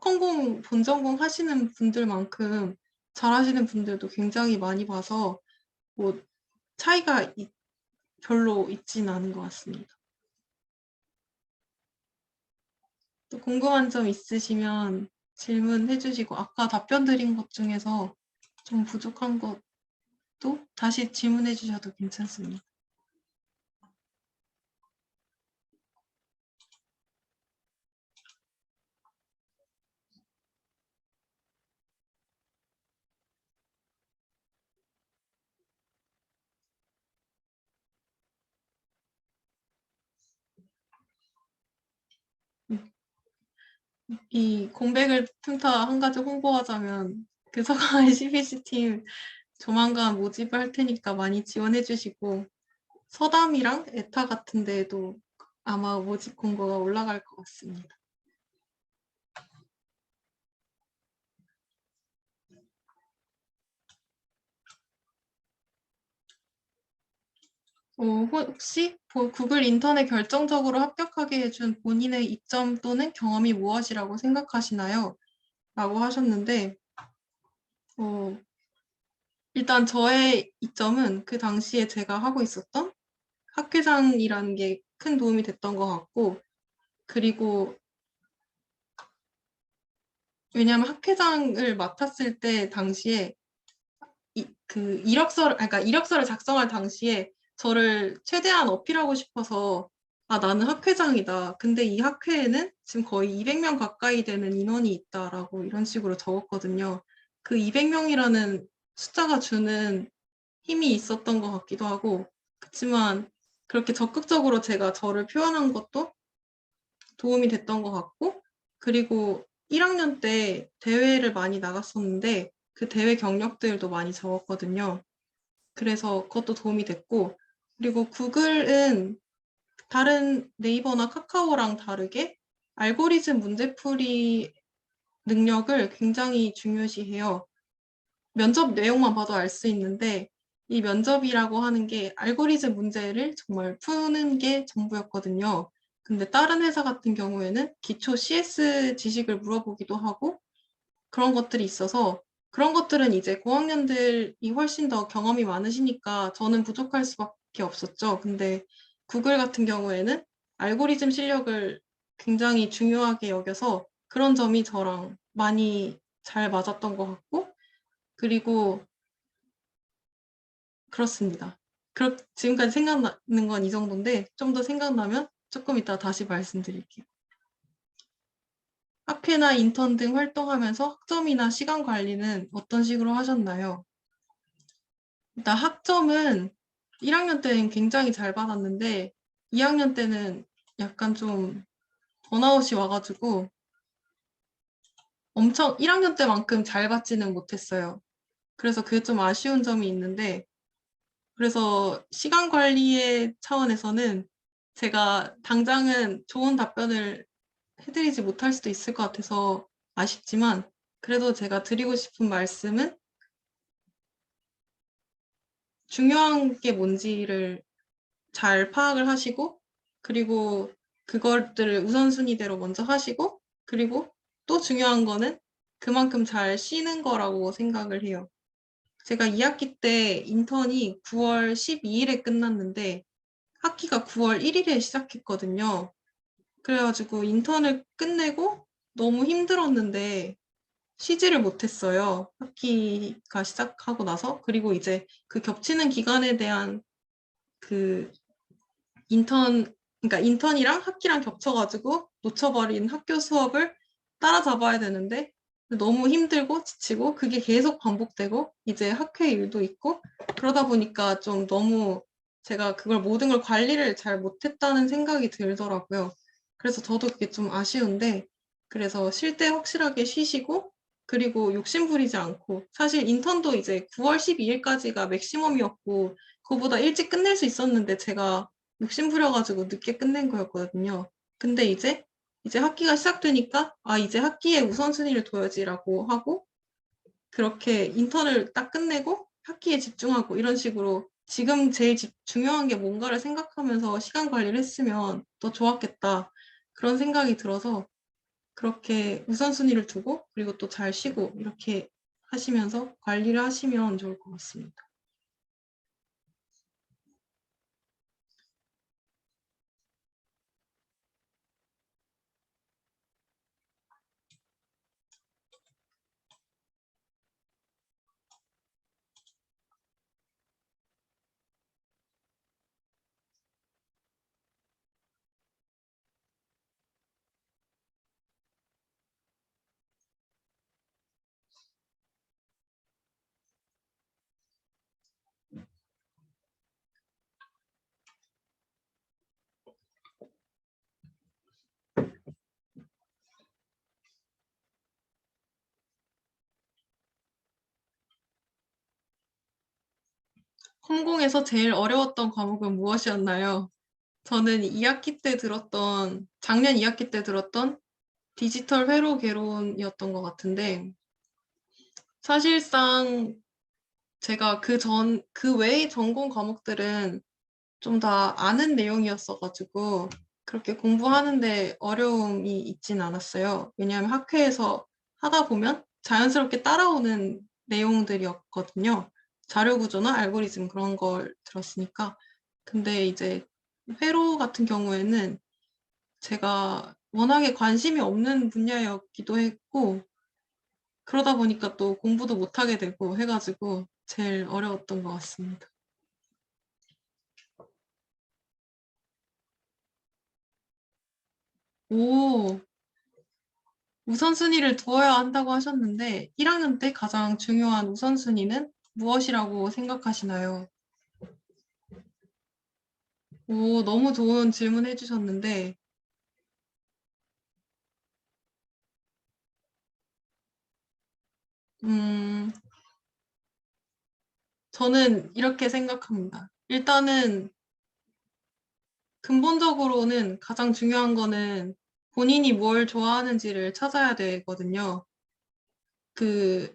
컴공 본전공 하시는 분들만큼 잘하시는 분들도 굉장히 많이 봐서 뭐 차이가 별로 있진 않은 것 같습니다. 또 궁금한 점 있으시면 질문해 주시고 아까 답변 드린 것 중에서 좀 부족한 것도 다시 질문해 주셔도 괜찮습니다. 이 공백을 틈타 한 가지 홍보하자면 그 서강의 CBC 팀 조만간 모집을 할 테니까 많이 지원해 주시고 서담이랑 에타 같은 데에도 아마 모집 공고가 올라갈 것 같습니다. 혹시 구글 인턴에 결정적으로 합격하게 해준 본인의 이점 또는 경험이 무엇이라고 생각하시나요? 라고 하셨는데 어, 일단 저의 이점은 그 당시에 제가 하고 있었던 학회장이라는 게 큰 도움이 됐던 것 같고 그리고 왜냐하면 학회장을 맡았을 때 당시에 그러니까 이력서를 작성할 당시에 저를 최대한 어필하고 싶어서 아, 나는 학회장이다. 근데 이 학회에는 지금 거의 200명 가까이 되는 인원이 있다라고 이런 식으로 적었거든요. 그 200명이라는 숫자가 주는 힘이 있었던 것 같기도 하고, 그렇지만 그렇게 적극적으로 제가 저를 표현한 것도 도움이 됐던 것 같고, 그리고 1학년 때 대회를 많이 나갔었는데, 그 대회 경력들도 많이 적었거든요. 그래서 그것도 도움이 됐고, 그리고 구글은 다른 네이버나 카카오랑 다르게 알고리즘 문제풀이 능력을 굉장히 중요시해요. 면접 내용만 봐도 알 수 있는데 이 면접이라고 하는 게 알고리즘 문제를 정말 푸는 게 전부였거든요. 근데 다른 회사 같은 경우에는 기초 CS 지식을 물어보기도 하고 그런 것들이 있어서 그런 것들은 이제 고학년들이 훨씬 더 경험이 많으시니까 저는 부족할 수밖에 없었죠. 근데 구글 같은 경우에는 알고리즘 실력을 굉장히 중요하게 여겨서 그런 점이 저랑 많이 잘 맞았던 것 같고 그리고 그렇습니다. 지금까지 생각나는 건 이 정도인데 좀 더 생각나면 조금 이따 다시 말씀드릴게요. 학회나 인턴 등 활동하면서 학점이나 시간 관리는 어떤 식으로 하셨나요? 일단 학점은 1학년 때는 굉장히 잘 받았는데 2학년 때는 약간 좀 번아웃이 와가지고 엄청 1학년 때만큼 잘 받지는 못했어요. 그래서 그게 좀 아쉬운 점이 있는데 그래서 시간 관리의 차원에서는 제가 당장은 좋은 답변을 해드리지 못할 수도 있을 것 같아서 아쉽지만 그래도 제가 드리고 싶은 말씀은 중요한 게 뭔지를 잘 파악을 하시고 그리고 그것들을 우선순위대로 먼저 하시고 그리고 또 중요한 거는 그만큼 잘 쉬는 거라고 생각을 해요. 제가 2학기 때 인턴이 9월 12일에 끝났는데 학기가 9월 1일에 시작했거든요. 그래가지고 인턴을 끝내고 너무 힘들었는데 쉬지를 못했어요. 학기가 시작하고 나서. 그리고 이제 그 겹치는 기간에 대한 그 그러니까 인턴이랑 학기랑 겹쳐가지고 놓쳐버린 학교 수업을 따라잡아야 되는데 너무 힘들고 지치고 그게 계속 반복되고 이제 학회 일도 있고 그러다 보니까 좀 너무 제가 그걸 모든 걸 관리를 잘 못했다는 생각이 들더라고요. 그래서 저도 그게 좀 아쉬운데 그래서 쉴 때 확실하게 쉬시고 그리고 욕심 부리지 않고 사실 인턴도 이제 9월 12일까지가 맥시멈이었고 그거보다 일찍 끝낼 수 있었는데 제가 욕심 부려가지고 늦게 끝낸 거였거든요. 근데 이제 학기가 시작되니까 아 이제 학기에 우선순위를 둬야지라고 하고 그렇게 인턴을 딱 끝내고 학기에 집중하고 이런 식으로 지금 제일 중요한 게 뭔가를 생각하면서 시간 관리를 했으면 더 좋았겠다. 그런 생각이 들어서 그렇게 우선순위를 두고 그리고 또 잘 쉬고 이렇게 하시면서 관리를 하시면 좋을 것 같습니다. 컴공에서 제일 어려웠던 과목은 무엇이었나요? 저는 2학기 때 작년 2학기 때 들었던 디지털 회로 개론이었던 것 같은데, 사실상 제가 그 외의 전공 과목들은 좀 다 아는 내용이었어가지고, 그렇게 공부하는데 어려움이 있진 않았어요. 왜냐하면 학회에서 하다 보면 자연스럽게 따라오는 내용들이었거든요. 자료 구조나 알고리즘 그런 걸 들었으니까. 근데 이제 회로 같은 경우에는 제가 워낙에 관심이 없는 분야였기도 했고, 그러다 보니까 또 공부도 못하게 되고 해가지고 제일 어려웠던 것 같습니다. 오, 우선순위를 두어야 한다고 하셨는데 1학년 때 가장 중요한 우선순위는 무엇이라고 생각하시나요? 오, 너무 좋은 질문 해주셨는데 음, 저는 이렇게 생각합니다. 일단은 근본적으로는 가장 중요한 거는 본인이 뭘 좋아하는지를 찾아야 되거든요. 그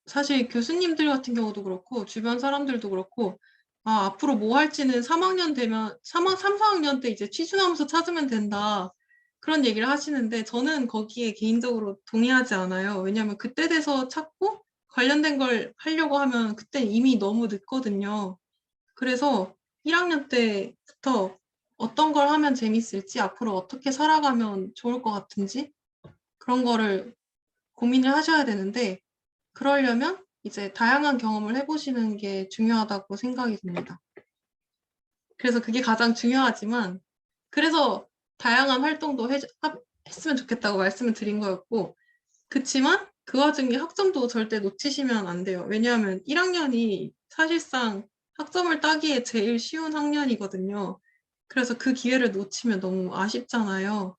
사실 교수님들 같은 경우도 그렇고 주변 사람들도 그렇고 앞으로 뭐 할지는 3학년 되면 3, 4학년 때 이제 취준하면서 찾으면 된다. 그런 얘기를 하시는데 저는 거기에 개인적으로 동의하지 않아요. 왜냐하면 그때 돼서 찾고 관련된 걸 하려고 하면 그때 이미 너무 늦거든요. 그래서 1학년 때부터 어떤 걸 하면 재밌을지 앞으로 어떻게 살아가면 좋을 것 같은지 그런 거를 고민을 하셔야 되는데 그러려면 이제 다양한 경험을 해보시는 게 중요하다고 생각이 듭니다. 그래서 그게 가장 중요하지만, 그래서 다양한 활동도 했으면 좋겠다고 말씀을 드린 거였고, 그치만 그 와중에 학점도 절대 놓치시면 안 돼요. 왜냐하면 1학년이 사실상 학점을 따기에 제일 쉬운 학년이거든요. 그래서 그 기회를 놓치면 너무 아쉽잖아요.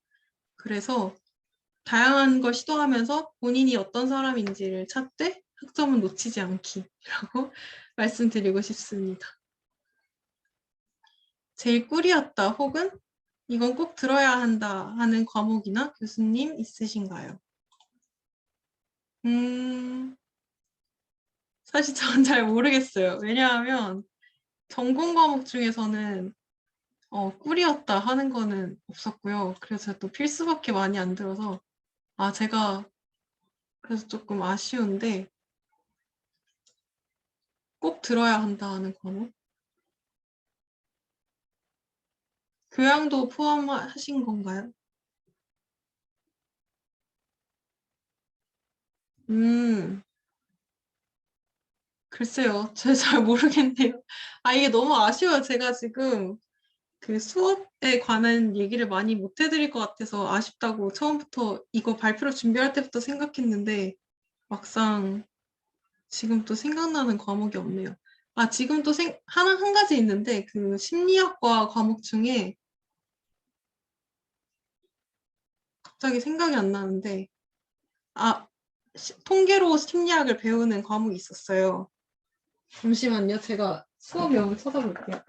그래서 다양한 걸 시도하면서 본인이 어떤 사람인지를 찾되 학점은 놓치지 않기라고 말씀드리고 싶습니다. 제일 꿀이었다 혹은 이건 꼭 들어야 한다 하는 과목이나 교수님 있으신가요? 음, 사실 저는 잘 모르겠어요. 왜냐하면 전공 과목 중에서는 꿀이었다 하는 거는 없었고요. 그래서 또 필수밖에 많이 안 들어서 제가 그래서 조금 아쉬운데 꼭 들어야 한다 하는 과목? 교양도 포함하신 건가요? 음, 글쎄요. 제가 잘 모르겠네요. 이게 너무 아쉬워요. 제가 지금 그 수업에 관한 얘기를 많이 못 해드릴 것 같아서 아쉽다고 처음부터 이거 발표를 준비할 때부터 생각했는데 막상 지금 또 생각나는 과목이 없네요. 지금 또 한 가지 있는데 그 심리학과 과목 중에 갑자기 생각이 안 나는데 아, 통계로 심리학을 배우는 과목이 있었어요. 잠시만요. 제가 수업명을 찾아볼게요.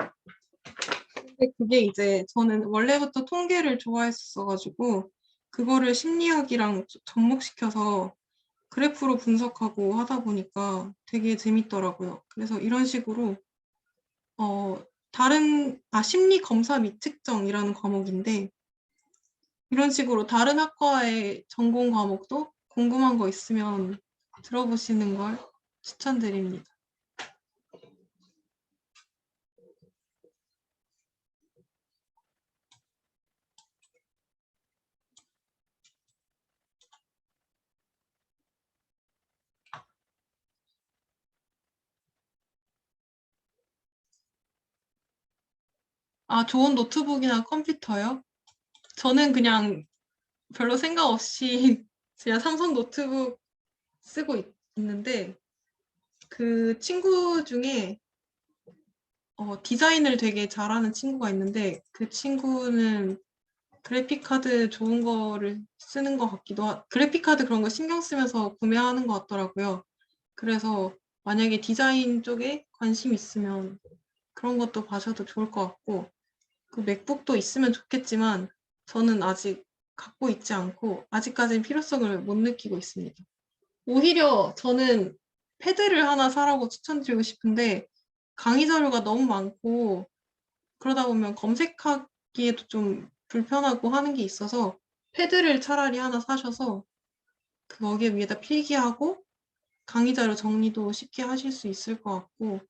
근데 그게 이제 저는 원래부터 통계를 좋아했었어가지고 그거를 심리학이랑 접목시켜서 그래프로 분석하고 하다 보니까 되게 재밌더라고요. 그래서 이런 식으로 어 심리 검사 및 측정이라는 과목인데 이런 식으로 다른 학과의 전공 과목도 궁금한 거 있으면 들어보시는 걸 추천드립니다. 아, 좋은 노트북이나 컴퓨터요? 저는 그냥 별로 생각 없이 그냥 삼성 노트북 쓰고 있는데 그 친구 중에 디자인을 되게 잘하는 친구가 있는데 그 친구는 그래픽 카드 좋은 거를 쓰는 것 같기도 그래픽 카드 그런 거 신경 쓰면서 구매하는 것 같더라고요. 그래서 만약에 디자인 쪽에 관심 있으면 그런 것도 봐셔도 좋을 것 같고 그 맥북도 있으면 좋겠지만 저는 아직 갖고 있지 않고 아직까지는 필요성을 못 느끼고 있습니다. 오히려 저는 패드를 하나 사라고 추천드리고 싶은데 강의 자료가 너무 많고 그러다 보면 검색하기에도 좀 불편하고 하는 게 있어서 패드를 차라리 하나 사셔서 거기에 위에다 필기하고 강의 자료 정리도 쉽게 하실 수 있을 것 같고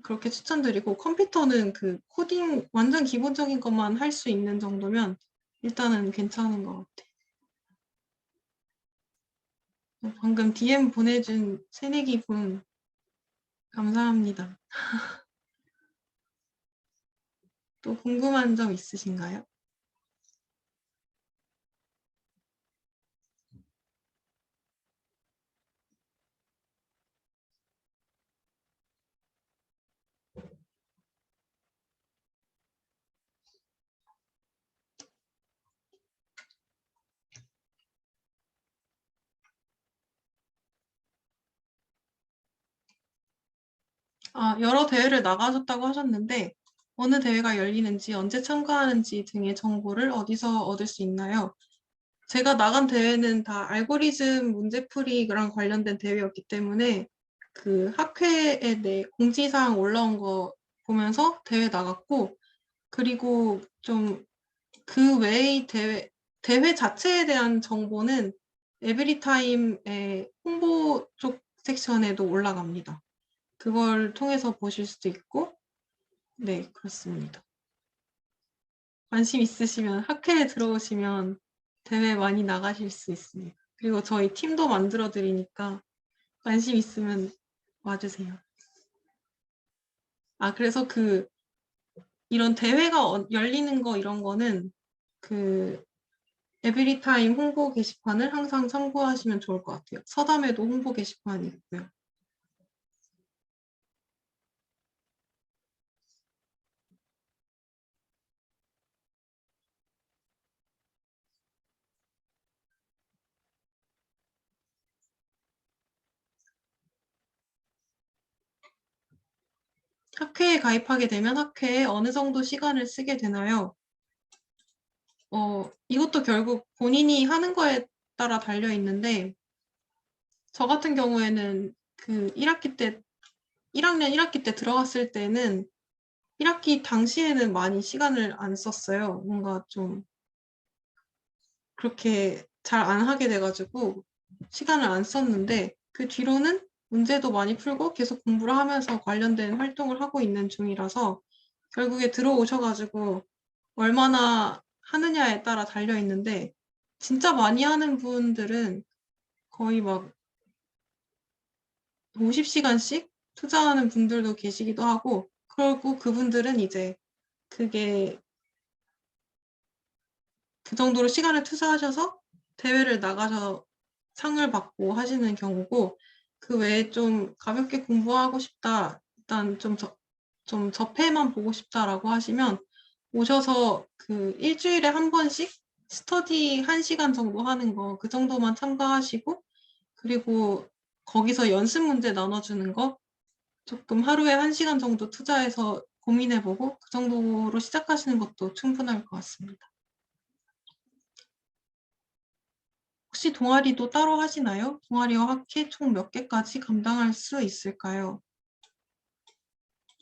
그렇게 추천드리고 컴퓨터는 그 코딩 완전 기본적인 것만 할 수 있는 정도면 일단은 괜찮은 것 같아요. 방금 DM 보내준 새내기 분 감사합니다. 또 궁금한 점 있으신가요? 아, 여러 대회를 나가셨다고 하셨는데 어느 대회가 열리는지 언제 참가하는지 등의 정보를 어디서 얻을 수 있나요? 제가 나간 대회는 다 알고리즘 문제풀이랑 관련된 대회였기 때문에 그 학회에 내 공지사항 올라온 거 보면서 대회 나갔고 그리고 좀 그 외의 대회 자체에 대한 정보는 에브리타임의 홍보 쪽 섹션에도 올라갑니다. 그걸 통해서 보실 수도 있고, 네, 그렇습니다. 관심 있으시면 학회에 들어오시면 대회 많이 나가실 수 있습니다. 그리고 저희 팀도 만들어 드리니까 관심 있으면 와주세요. 아, 그래서 이런 대회가 열리는 거 이런 거는 그 에브리타임 홍보 게시판을 항상 참고하시면 좋을 것 같아요. 서담에도 홍보 게시판이 있고요. 학회에 가입하게 되면 학회에 어느 정도 시간을 쓰게 되나요? 이것도 결국 본인이 하는 거에 따라 달려 있는데, 저 같은 경우에는 그 1학년 1학기 때 들어갔을 때는 1학기 당시에는 많이 시간을 안 썼어요. 뭔가 좀 그렇게 잘 안 하게 돼가지고 시간을 안 썼는데 그 뒤로는 문제도 많이 풀고 계속 공부를 하면서 관련된 활동을 하고 있는 중이라서 결국에 들어오셔가지고 얼마나 하느냐에 따라 달려 있는데 진짜 많이 하는 분들은 거의 막 50시간씩 투자하는 분들도 계시기도 하고 그리고 그분들은 이제 그게 그 정도로 시간을 투자하셔서 대회를 나가서 상을 받고 하시는 경우고 그 외에 좀 가볍게 공부하고 싶다, 일단 좀 접해만 보고 싶다라고 하시면 오셔서 그 일주일에 한 번씩 스터디 1시간 정도 하는 거 그 정도만 참가하시고 그리고 거기서 연습 문제 나눠주는 거 조금 하루에 1시간 정도 투자해서 고민해보고 그 정도로 시작하시는 것도 충분할 것 같습니다. 혹시 동아리도 따로 하시나요? 동아리와 학회 총 몇 개까지 감당할 수 있을까요?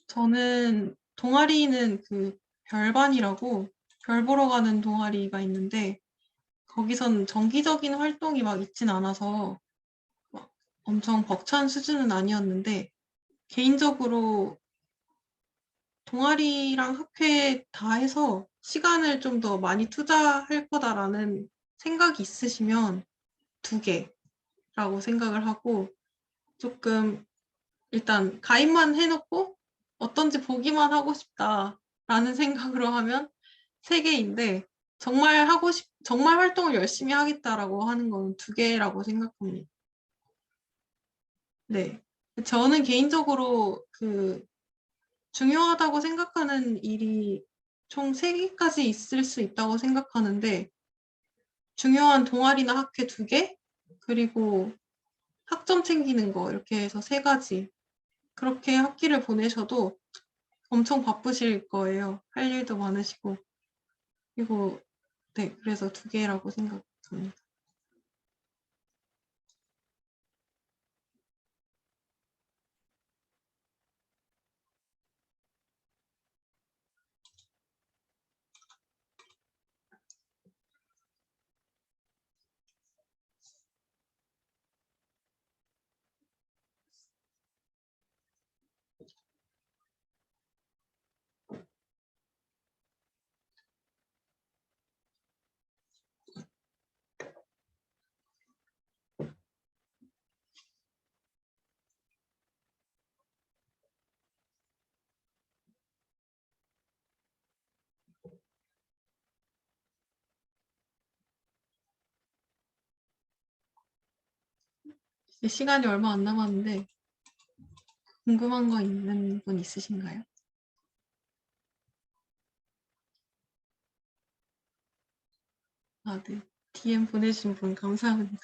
저는 동아리는 그 별반이라고 별 보러 가는 동아리가 있는데 거기선 정기적인 활동이 막 있진 않아서 막 엄청 벅찬 수준은 아니었는데 개인적으로 동아리랑 학회 다 해서 시간을 좀 더 많이 투자할 거다라는 생각이 있으시면 2개라고 생각을 하고 조금 일단 가입만 해놓고 어떤지 보기만 하고 싶다라는 생각으로 하면 3개인데 정말 활동을 열심히 하겠다라고 하는 건 2개라고 생각합니다. 네. 저는 개인적으로 중요하다고 생각하는 일이 총 3개까지 있을 수 있다고 생각하는데 중요한 동아리나 학회 2개, 그리고 학점 챙기는 거 이렇게 해서 3가지. 그렇게 학기를 보내셔도 엄청 바쁘실 거예요. 할 일도 많으시고. 그리고 네, 그래서 2개라고 생각합니다. 이제 시간이 얼마 안 남았는데 궁금한 거 있는 분 있으신가요? 아, 네. DM 보내주신 분 감사합니다.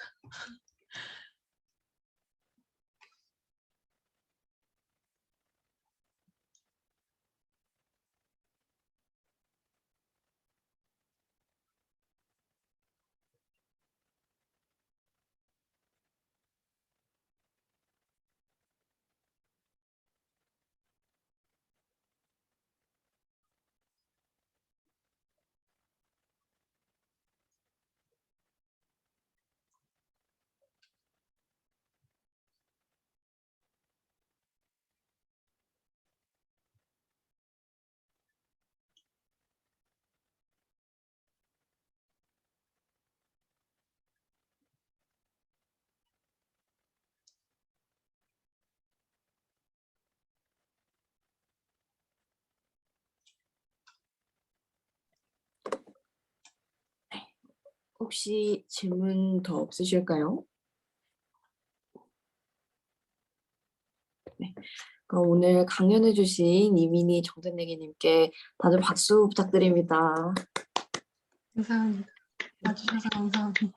혹시 질문 더 없으실까요? 네. 그럼 오늘 강연해주신 이민희 정선내기님께 다들 박수 부탁드립니다. 감사합니다. 와주셔서 감사합니다.